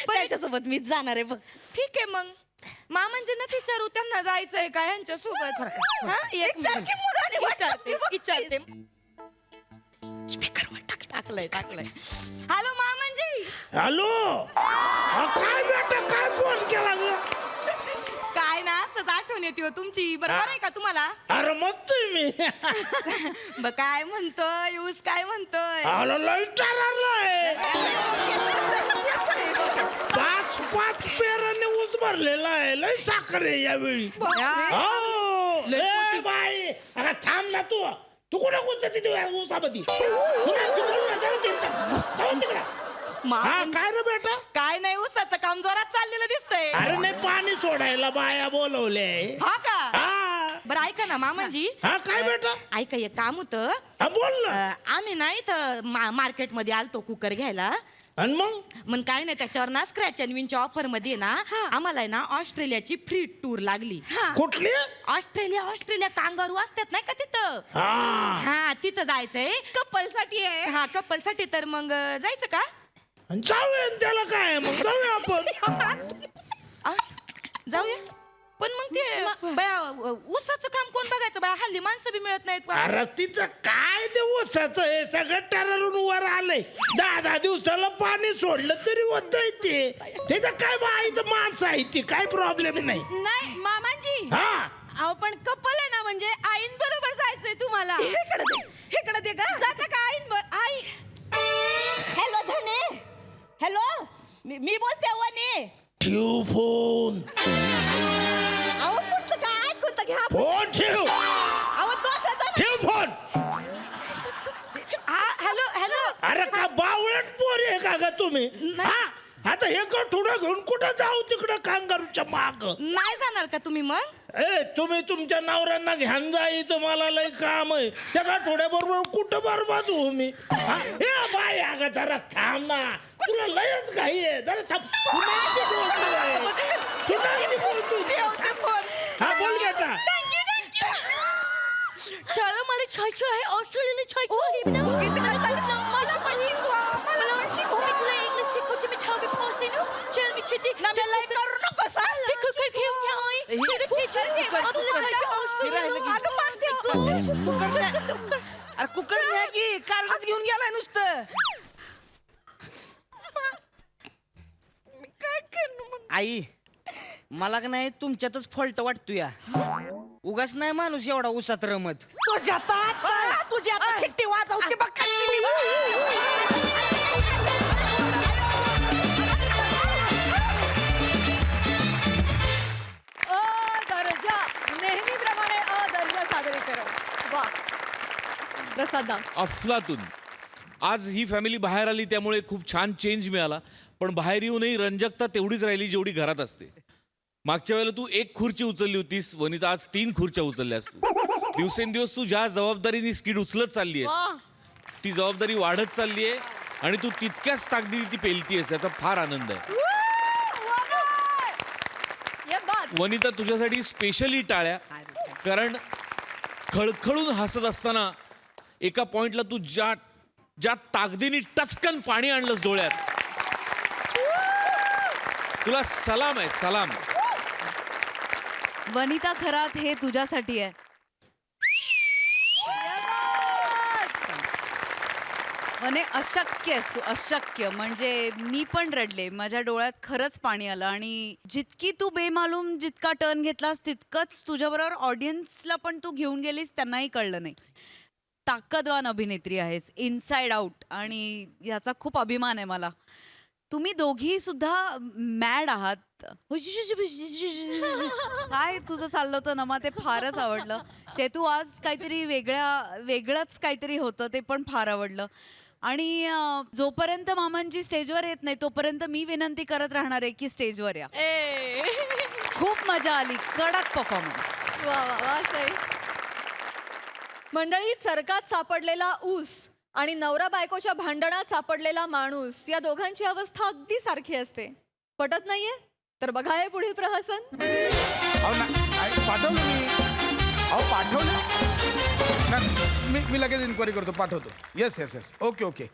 त्याच्यासोबत मीच जाणार आहे बघ ठीक आहे मग म्हणजे ना विचारू त्यांना जायचंय का यांच्या सोबत विचार की मग आणि वाटलंच की बघ. विचारते स्पीकरवर टाकलंय हॅलो म्हणजे हॅलो काय बेटा काय फोन केला ग काय ना असंच आठवण येते हो तुमची बरोबर आहे का तुम्हाला अरे मस्त आहे मी ब काय म्हणतोय ऊस काय म्हणतोय आलो लय टररलाय 5 पेराने ऊस भरलेला आहे लय साखर आहे यावेळी हो ए बाई अगं थांब ना तू कुठं कुठं तिथे ऊसामध्ये हा काय रे बेटा काय नाही ऊसाचं काम जोरात चाललेलं दिसतंय अरे नाही पाणी सोडायला बाया बोलवले हा का हा बरं ऐका ना मामाजी हा काय बेटा ऐका एक काम होतं हा बोल ना आम्ही ना इथं मार्केटमध्ये आलतो कुकर घ्यायला आणि मग काय नाही त्याच्यावर ना स्क्रॅच अँड विनच्या ऑफर मध्ये ना आम्हाला आहे ना ऑस्ट्रेलियाची फ्री टूर लागली कुठली ऑस्ट्रेलिया कांगारू असतात नाही का तिथं हा हा तिथं जायचंय कपल साठी आहे हा कपल साठी तर मग जायचं का जाऊया न त्याला काय मग जाऊया आपण आ, जाऊया पण मग ते बया ऊसाचं काम कोण बघायचं बाया हल्ली माणसं बी मिळत नाहीत बा. अरे तिचं काय ते ऊसाचं हे सगळं टररून वर आलंय 10 दिवसाला पाणी सोडलं तरी होतंय ते तिथं काय बाईचं माणसं आहे ती काय प्रॉब्लेम नाही नाही मामांजी हा अहो पण कपल आहे ना म्हणजे आईन बरोबर जायचंय तुम्हाला इकडे दे का जाता का आईन आई हॅलो धने हॅलो मी बोलते वने ठेव फोन अहो पुढचं काय ऐकून तर घ्या फोन ठेव अहो दोघं जण ठेव फोन हॅलो अरे का बावळट पोरी आहे का ग तुम्ही हा आता हे थोडं घेऊन कुठं जाऊ तिकडं कांगारूच्या माग नाही जाणार का तुम्ही मग ए तुम्ही तुमच्या नवऱ्यांना घ्यान जायचं मला लय काम आहे त्या थोड्या बरोबर कुठं बरबाद होऊ मी हा? ए बाय अगं जरा थांब ना तुला लयच घाई आहे जरा थांब कुणाची बोलतोय? हा बोल बेटा चलो मला छायचं आहे ऑस्ट्रेलियाला छायचं आहे ना किती मला पण मला शिकू मी तुला इंग्लिश शिकवते मी ठावी पोहोचे ना चल मी चिठी ना मी लय करू नको सांग ते कुकर घेऊन या आई तुझं टीचर आहे आपल्याला जायचं ऑस्ट्रेलियाला अगं मानते अरे कुकर न्या की कारच घेऊन गेलाय नुसतं आई मला का नाही तुमच्यातच फॉल्ट वाटतो या उगाच नाही माणूस एवढा उसात रमत तुझ्या आता शिट्टी वाजवते बघ कशी मी. दर्जा नेहमीप्रमाणे दर्जा सादरीकरण वा प्रसादा अफलातून आज ही फॅमिली बाहेर आली त्यामुळे खूप छान चेंज मिळाला पण बाहेर येऊनही रंजकता तेवढीच राहिली जेवढी घरात असते मागच्या वेळेला तू 1 खुर्ची उचलली होतीस वनिता आज 3 खुर्च्या उचलल्यास तू दिवसेंदिवस तू ज्या जबाबदारीने स्किड उचलत चालली आहेस ती जबाबदारी वाढत चालली आहे आणि तू तितक्याच ताकदीने ती पेलतीयस याचा फार आनंद आहे ये बात वनिता तुझ्यासाठी स्पेशली टाळ्या कारण खळखळून हसत असताना एका पॉइंटला तू ज्या ताकदीने टचकन पाणी आणलंस डोळ्यात तुला सलाम आहे सलाम वनिता खरात हे तुझ्यासाठी आहे वने अशक्य आहेस तू अशक्य म्हणजे मी पण रडले माझ्या डोळ्यात खरंच पाणी आलं आणि जितकी तू बेमालूम जितका टर्न घेतलास तितकंच तुझ्याबरोबर ऑडियन्सला पण तू घेऊन गेलीस त्यांनाही कळलं नाही ताकदवान अभिनेत्री आहेस, इनसाइड आउट, आणि याचा खूप अभिमान आहे मला. तुम्ही दोघी सुद्धा मॅड आहात. काय तुझं चाललं होतं नमा, ते फारच आवडलं. चेतू आज काहीतरी वेगळंच काहीतरी होतं, ते पण फार आवडलं. आणि जोपर्यंत मामांची स्टेजवर येत नाही तोपर्यंत मी विनंती करत राहणार आहे की स्टेजवर या. ए खूप मजा आली, कडक परफॉर्मन्स. वा वा वा सई. मंडळी, चरकात सापडलेला ऊस आणि नवरा बायकोच्या भांडणात सापडलेला माणूस, या दोघांची अवस्था अगदी सारखी असते. पटत नाहीये तर बघा हे पुढील प्रहसन. पाठवलं मी. पाठवलं मी लगेच इन्क्वायरी करतो, पाठवतो. Yes yes yes, okay okay.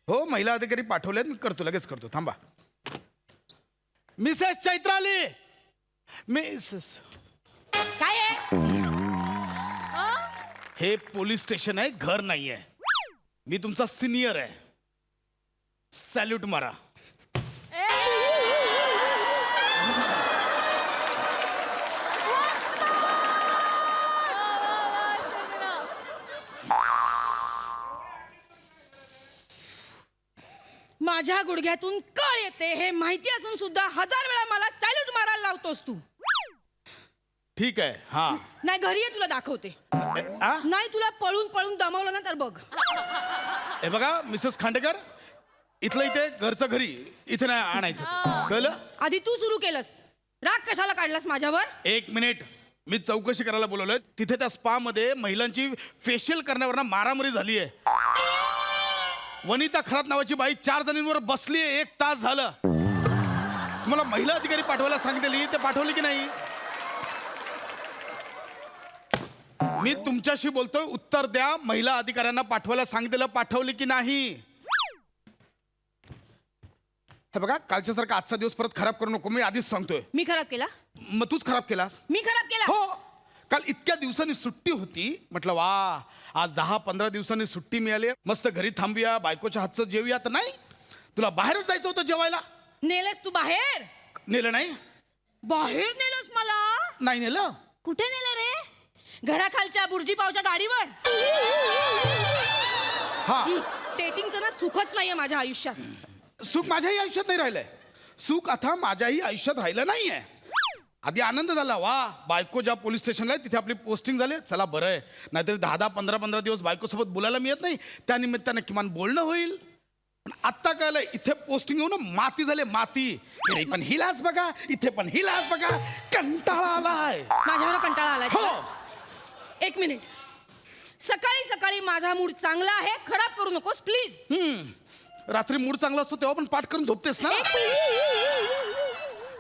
हो, महिला अधिकारी पाठवलेत, मी करतो, लगेच करतो, थांबा. मिसेस चैत्राली, काय आहे? हे पोलीस स्टेशन आहे, घर नाही आहे. मी तुमचा सिनियर आहे. सॅल्यूट मारा. माझ्या गुडघ्यातून कळ येते हे माहिती असून सुद्धा 1000 वेळा मला सॅल्यूट मारायला लावतोस तू. ठीक आहे. हा, नाही, घरी ये, तुला दाखवते. नाही, तुला पळून पळून दमवलं ना तर बघ. हे बघा मिसेस खांडेकर, इथलं इथे, घरचं घरी, इथे नाही आणायचं, कळलं? आधी तू सुरू केलंस. राग कशाला काढलास माझ्यावर? एक मिनिट, मी चौकशी करायला बोलवलंय. तिथे त्या स्पा मध्ये महिलांची फेशियल करण्यावर मारामारी झाली आहे. वनिता खरात नावाची बाई 4 जणींवर बसली आहे, 1 तास झालं. तुम्हाला महिला अधिकारी पाठवायला सांगितलेली, ते पाठवली की नाही? मी तुमच्याशी बोलतोय, उत्तर द्या. महिला अधिकाऱ्यांना पाठवायला सांगितलेलं पाठवली की नाही? हे बघा, कालच्या सारखा आजचा दिवस परत खराब करू नको, मी आधीच सांगतोय. मी खराब केला? मग तूच खराब केलास. मी खराब केला? हो, काल इतक्या दिवसांनी सुट्टी होती, म्हटलं वा, आज 10-15 दिवसांनी सुट्टी मिळाली, मस्त घरी थांबूया, बायकोच्या हातचं जेवूया. तर नाही, तुला बाहेरच जायचं होतं जेवायला. नेलंस तू बाहेर? नेलं नाही? बाहेर नेलंस मला? नाही नेलं. कुठे नेलं रे? घराखालच्या बुर्जी पावच्या गाडीवर. हा, डेटिंगचं ना सुखच नाहीये माझ्या आयुष्यात. सुख माझ्याही आयुष्यात नाही राहिलंय. सुख आता माझ्याही आयुष्यात राहिलं नाहीये. आधी आनंद झाला, वा, बायको ज्या पोलीस स्टेशनला आहे तिथे आपली पोस्टिंग झाली, चला बरं आहे. नाहीतरी 10-15 दिवस बायकोसोबत बोलायला मिळत नाही, त्या निमित्तानं किमान बोलणं होईल. पण आत्ता कळलं, इथे पोस्टिंग येऊन माती झाले, माती. घरी पण हिलाच बघा, इथे पण हिलाच बघा, कंटाळा आलाय. माझ्यावर कंटाळा आलाय? हो. एक मिनिट, सकाळी सकाळी माझा मूड चांगला आहे, खराब करू नकोस प्लीज. रात्री मूड चांगला असतो तेव्हा पण पाठ करून झोपतेस ना?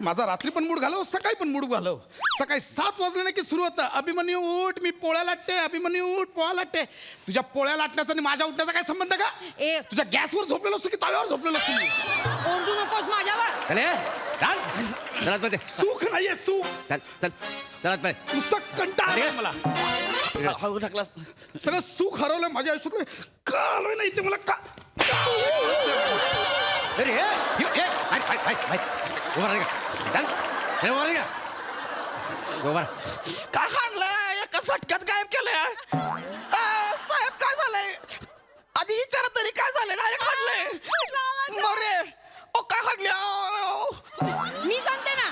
माझा रात्री पण मूड घालव, सकाळी पण मूड घालव. सकाळी 7 वाजले ना की सुरू होतं, अभिमन्यू उठ, मी पोळ्या लाटते, अभिमन्यू उठ, पोळ्या लाटते. तुझ्या पोळ्या लाटण्याचा आणि माझ्या उठण्याचा काय संबंध का? तुझ्या गॅसवर झोपलेलो असतो की तव्यावर झोपलेलो असतो? ओरडू नकोस माझ्यावर. सुख नाहीये, सुख. नुसतं कंटाळा आलाय मला. सगळं सुख हरवलं माझ्या आयुष्यातलं. का आलोय नाही ते मला का? काय हाणलंय? एका झटक्यात गायब केलंय. साहेब, काय झालंय? आधी विचारा तरी काय झालंय? डायरेक्ट हाणलंय. मोरे, ओ काय हाणले? मी सांगते ना,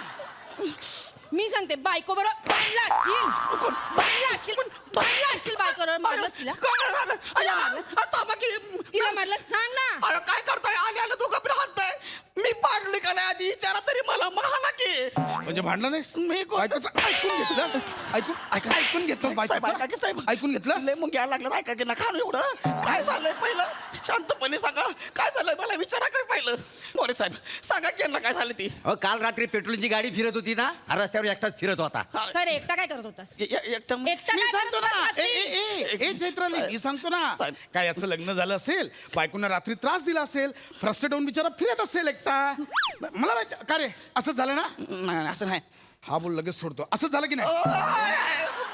मी सांगते. बायको बरोबर भांडला असशील, बायको मारलंस तिला? तिला मारलं? सांग ना. काय करताय? आले दोघं पण हाणताय. मी पाडली का नाही आधी विचारा तरी मला महाला की. म्हणजे भांडलं नाही? मी बायकोचं ऐकून घेतलं, ऐकून घेतलं बायकोचं? ऐकून घेतलं? लय मग घ्यायला लागलं, ऐका की नका एवढं. काय झालंय पहिलं? शांतपणे सांगा, काय झालंय मला विचारा काय पहिलं. मोरे साहेब, सांगा की यांना काय झालं ती. काल रात्री पेट्रोलची गाडी फिरत होती ना, रस्त्यावर एकटाच फिरत होता. खरं, एकटा काय करत होतास? एकटं एकटा मी काय करत सांगतो ना, होतास रात्री? ए चैत्राली, मी सांगतो ना, काय याचं लग्न झालं असेल, बायकोनं रात्री त्रास दिला असेल, फ्रस्ट्रेट होऊन बिचारा फिरत असेल एकटा. मला माहिती का रे, असं झालं ना? नाही, असं नाही. हा बोल, लगेच सोडतो. असं झालं की नाही?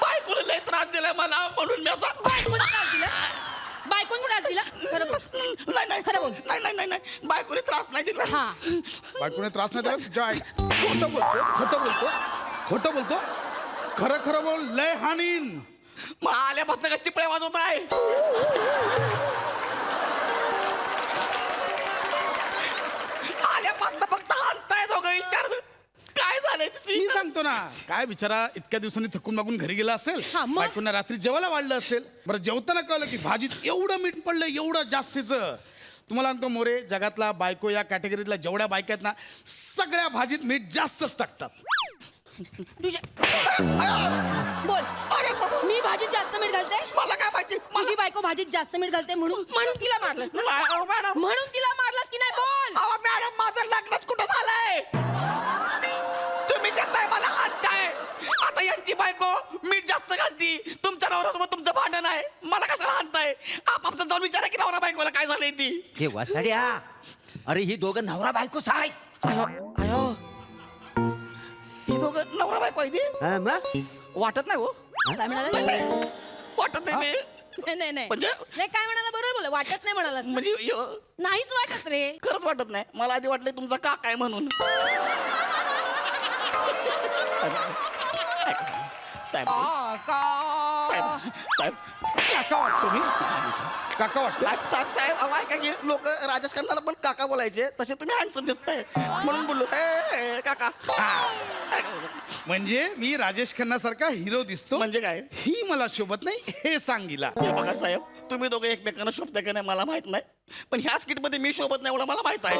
बायकोने लय त्रास दिलाय मला, म्हणून मी असं. बायकोने त्रास दिला? बायकोने त्रास दिला? खरं बोल. नाही, खरं बोल. नाही, बायकोने त्रास नाही दिला. हा, बायकोने त्रास नाही दिला? खोटं बोलतो. खरं खरं बोल, लय हानीन. मग आल्यापासून का चिपळे वाजवत आहे? आल्यापासून फक्त हाणताय दोघं. विचार काय झालंय मी सांगतो ना, काय बिचारा इतक्या दिवसांनी थकून मागून घरी गेला असेल, बायकोंना रात्री जेवायला वाढलं असेल. बरं, जेवताना कळलं की भाजीत एवढं मीठ पडलं, एवढं जास्तीचं. तुम्हाला सांगतो मोरे, जगातला बायको या कॅटेगरीतल्या जेवढ्या बायका आहेत ना, सगळ्या भाजीत मीठ जास्तच टाकतात. बोल. मी भाजीत जास्त मीठ घालते. मला काय माहिती? तुझी बायको भाजीत जास्त मीठ घालते म्हणून तिला मारलंस ना? मॅडम, म्हणून तिला मारलंस की नाही? बोल. अहो मॅडम, माझं लग्नच कुठं झालंय? तुम्ही जेताय मला हाणताय. आता यांची बायको मीठ जास्त घालती, तुमच्या नवऱ्यासोबत तुमचं भांडण आहे, मला कशाला हाणताय? आपापसात जाऊन विचारा की नवरा बायकोला काय झालंय ती. हे वासाड्या, अरे ही दोघं नवरा बायकोच आहेत. अयो, ही दोघं नवरा बायको आहे ती? हा, मग? वाटत नाही हो. काय म्हणाला? नाही, वाटत नाही मी. नाही नाही म्हणजे? नाही, काय म्हणाला? बरोबर बोला. वाटत नाही म्हणाला. म्हणजे नाहीच वाटत रे. खरंच वाटत नाही. मला आधी वाटलं तुमचा काका आहे म्हणून. साहेब साहेब साहेब काका वाटतो मी, काका वाटतो. साहेब साहेब अहो, ऐका की लोक राजेश खन्नाला पण काका बोलायचे, तसे तुम्ही हँडसम दिसताय म्हणून बोललो. ए, काका. म्हणजे मी राजेश खन्ना सारखा हिरो दिसतो. म्हणजे काय? ही मला शोभत नाही हे सांगितला. हे बघा साहेब, तुम्ही दोघं एकमेकांना शोभताय का नाही मला माहित नाही, पण ह्या स्किट मध्ये मी शोभत नाही एवढं मला माहित आहे.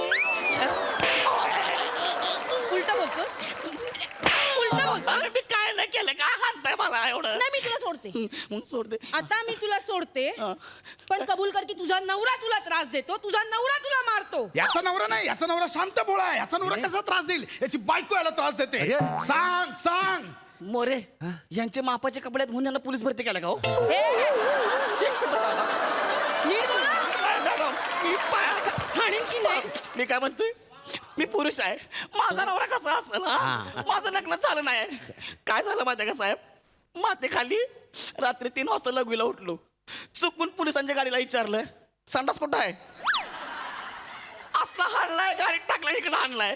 उलट बोलतोस. उलट बोलतोस. अरे, मी काय नाही केलं, काय हाणताय मला एवढं? नाही, मी तुला सोडते. मग सोडते. आता मी तुला सोडते, पण कबूल कर की तुझा नवरा तुला त्रास देतो, तुझा नवरा तुला मारतो. याचा नवरा नाही, याचा नवरा शांत भोळा आहे. याचा नवरा कसा त्रास देईल? याची बायको याला त्रास देते. सांग सांग. मोरे, यांचे मापाचे कपडे आहेत म्हणून यांना पोलीस भरती केलं का हो? नीट बोला. मॅडम, मी हाणीन की नाही? मी काय म्हणतोय, मी पुरुष आहे, माझा नवरा कसा असेल? माझं लग्न झालं नाही. काय झालं माहिती का साहेब, माते खाली रात्री 3 वाजता लघवीला उठलो, चुकून पोलिसांच्या गाडीला विचारलं संडास कुठं आहे, असला हाणलाय, गाडीत टाकला, इकडं हाणलाय,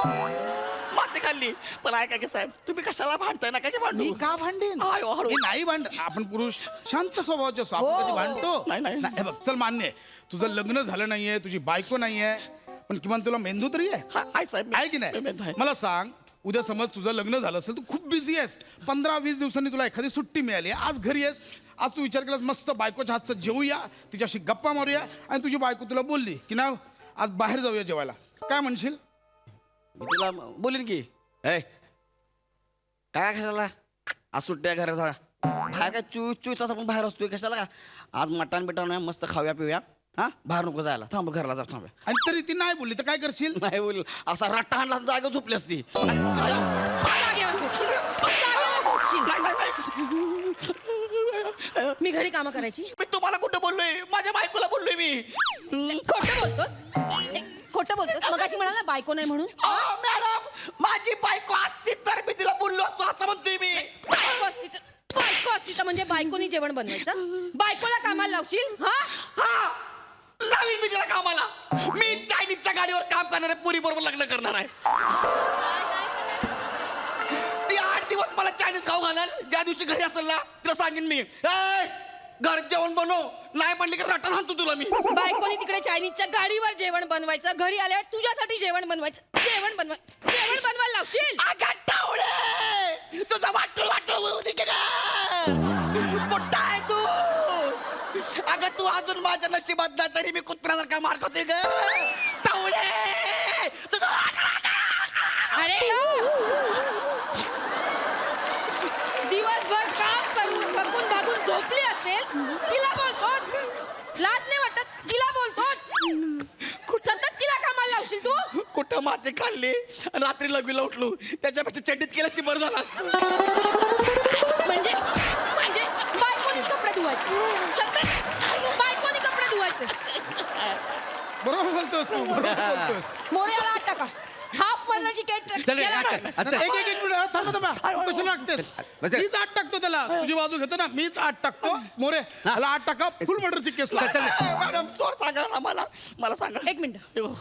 माते खाल्ली. पण ऐका की साहेब, तुम्ही कशाला भांडताय? ना काय भांडू? मी का भांडेन? मी नाही भांड. आपण पुरुष शांत स्वभावाचे असतो, आपण कधी भांडतो? नाही. हे बघ, चल मान्य आहे, तुझं लग्न झालं नाहीये, तुझी बायको नाहीये, पण किमान तुला मेंदू तरी आहे साहेब, आहे की नाही? मला सांग, उद्या समज तुझं लग्न झालं असेल, तू खूप बिझी आहेस, 15-20 दिवसांनी तुला एखादी सुट्टी मिळाली, आज घरी आहेस, आज तू विचार केलास मस्त बायकोच्या हातचं जेवूया, तिच्याशी गप्पा मारूया, आणि तुझी बायको तुला बोलली की ना आज बाहेर जाऊया जेवायला, काय म्हणशील? तिला बोलीन की काय कशाला आज सुट्ट्या घरात बाहेर काय चूच असं आपण बाहेर असतोय कशाला का? आज मटण बिटण आहे, मस्त खाऊया पिऊया, हा बाहेर नको जायला, थांब घरला जा, थांब. आणि तरी ती नाही बोलली तर काय करशील? नाही बोल, असा रट्टा हाणला जागा झोपली असती. मी घरी कामं करायची. मी तुम्हाला कुठं बोललोय? माझ्या बायकोला बोललोय मी. खोटं बोलतोस. खोटं बोलतोस. मगाशी म्हणाला बायको नाही म्हणून. मॅडम, माझी बायको असती तर मी तिला बोललो असतो असं म्हणतोय मी. बायको असती तर म्हणजे बायकोनी जेवण बनवायचं. बायकोला कामाला लावशील? हा, लावीन मी तिला कामाला. मी चायनीजच्या गाडीवर काम करणाऱ्या पुरी बरोबर लग्न करणार आहे. ती 8 दिवस मला चायनीज खाऊ घालाल. ज्या दिवशी घरी असेल ना तिला सांगेन मी, घर जेवण बनव, नाही बनली की रट्टा सांगतो तुला मी. बायकोनी तिकडे चायनीजच्या गाडीवर जेवण बनवायचं, घरी आल्यावर तुझ्यासाठी जेवण बनवायचं. जेवण बनवायला लावशील? तुझा वाटोळ होती का? कुठं आहे तू? अगं तू अजून माझ्या नशिबात नाही तरी मी कुत्र्यासारखा मार खातोय ग. टावडे तुझा अरे दिवसभर काम करून थकून भागून झोपली असेल, तिला बोलतोस? लाज नाही वाटत? तिला बोलतोस? सतत तिला कामाला लावशील तू? कुठं माती खाल्ली रात्री लघवीला उठलो, त्याच्यापेक्षा चड्डीत केल्यास बरं झाला. म्हणजे बायकोनीच कपडे धुवायचे. सतत बायकोनी कपडे धुवायचे. बरोबर बोलतोस तू, बरोबर बोलतोस. मोऱ्याला 8 टाका. हाफ मरणाची केक एक मिनिट थांबा. कशाला टाकतेस? मीच 8 टाकतो त्याला. तुझी बाजू घेतो ना, मीच 8 टाकतो. मोरे त्याला 8 टाका, फुल मर्डरची केस. मॅडम चोर सांगा ना मला, मला सांगा. एक मिनिट. अयो,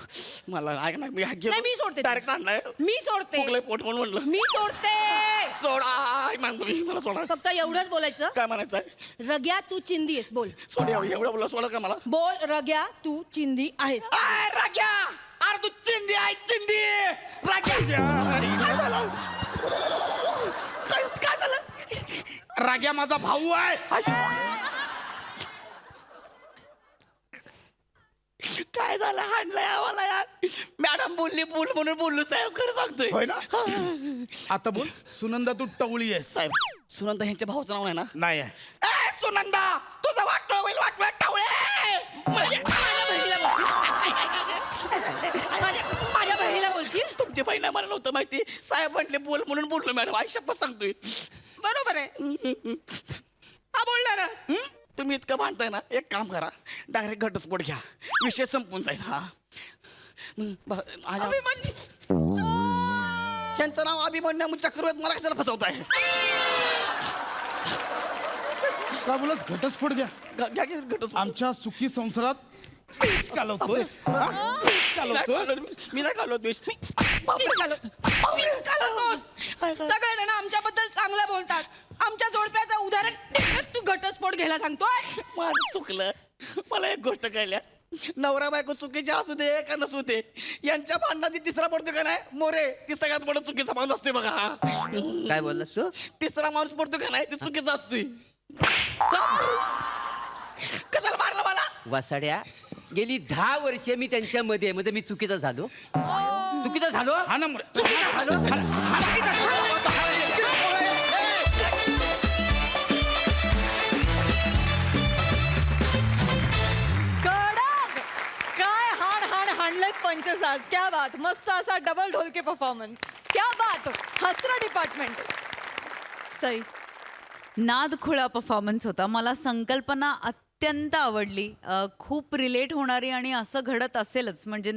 मला ऐक ना, मी नाही, मी सोडते. डायरेक्ट आणलाय. मी सोडते. फुगलंय पोट म्हणून म्हणलं. मी सोडते. सोडा मान तुम्ही मला सोडा. फक्त एवढंच बोलायचं. काय म्हणायचं आहे? रग्या तू चिंदी आहेस. बोल. सोड एवढं बोला, सोडा का मला? बोल रग्या तू चिंदी आहेस. आय, राग्या, अरे तू चिंदी आहे, चिंदी. राग्या, काय झालं? काय झालं? राग्या माझा भाऊ आहे. काय झालं? हाणलंय आम्हाला यार. मॅडम बोलली बोल म्हणून बोललो साहेब, खरं सांगतोय. होय ना? आता बोल, सुनंदा तू टवळी आहे. साहेब, सुनंदा ह्यांच्या भावाचं नाव आहे ना? नाही आहे. ए सुनंदा, तुझं वाटोळ होईल, वाटोळ टावळे. माझ्या बहिणीला बोलशील? तुमची बहीण मला नव्हतं माहिती. साहेब म्हटले बोल म्हणून बोललो मॅडम. आयुष्यात सांगतोय. बरोबर आहे. हा बोलला ना. तुम्ही इतकं भांडताय ना, एक काम करा, डायरेक्ट घटस्फोट घ्या, विषय संपून जाईल. हा त्यांचं नाव अभिमन्यू मग चक्रवर्ती, मला कशाला फसवताय? काय बोलत? घटस्फोट घ्या. घ्या की घटस्फोट. आमच्या सुखी संसारात विष घालवतोय. विष घालवतोय. मी नाही घालवत विष. सगळे जण आमच्याबद्दल चांगलं बोलतात. आमच्या जोडप्याचं उदाहरण देत तू घटस्फोट घ्यायला सांगतोय. माझं चुकलं. मला एक गोष्ट कळल्या, नवरा बायको चुकीचे असू दे का नसू दे, यांच्या भांडणाची तिसरा पडतो का नाही मोरे, ती सगळ्यात मोठा चुकीचा माणूस असतोय बघा. काय बोललास तू? तिसरा माणूस पडतो का नाही, ती चुकीचा असतोय. कशाला मारलं मला? वसाड्या, गेली 10 वर्ष मी त्यांच्यामध्ये मध्ये मी चुकीचा झालो. चुकीचा झालो. हा ना मोरे. चुकीचा झालो. कडक काय हाणलेत पंचसाज. क्या बात. मस्त असा डबल ढोलके परफॉर्मन्स. क्या बात. हसरा डिपार्टमेंट. सई. नाद खुळा परफॉर्मन्स होता. मला संकल्पना अत्यंत आवडली. खूप रिलेट होणारी आणि असं घडत असेलच. म्हणजे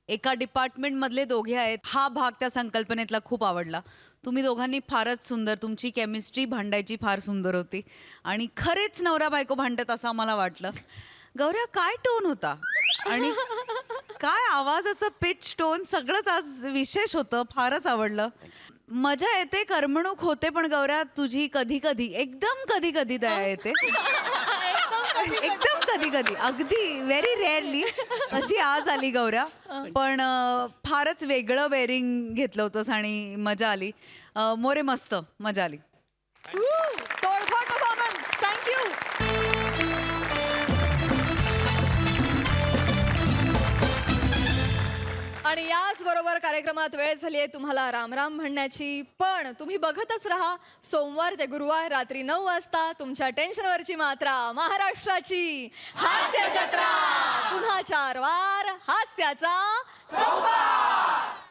एका डिपार्टमेंटमधले दोघे आहेत, हा भाग त्या संकल्पनेतला खूप आवडला. तुम्ही दोघांनी फारच सुंदर, तुमची केमिस्ट्री भांडायची फार सुंदर होती आणि खरेच नवरा बायको भांडत असं आम्हाला वाटलं. गौऱ्या, काय टोन होता आणि काय आवाजाचं पिच, टोन सगळंच आज विशेष होतं. फारच आवडलं. मजा येते, करमणूक होते. पण गौऱ्या, तुझी कधी कधी, एकदम कधी कधी दया येते. एकदम कधी कधी, अगदी व्हेरी रेअरली अशी आज आली गौऱ्या. पण फारच वेगळं बेरिंग घेतलं होतंस आणि मजा आली. मोरे, मस्त मजा आली. तोडफोड परफॉर्मन्स. थँक्यू. आणि याच बरोबर कार्यक्रमात वेळ झाली आहे तुम्हाला राम राम म्हणण्याची. पण तुम्ही बघतच राहा सोमवार ते गुरुवार रात्री 9 वाजता तुमच्या टेन्शनवरची मात्रा महाराष्ट्राची हास्य जत्रा. पुन्हा 4 वार हास्याचा संवाद.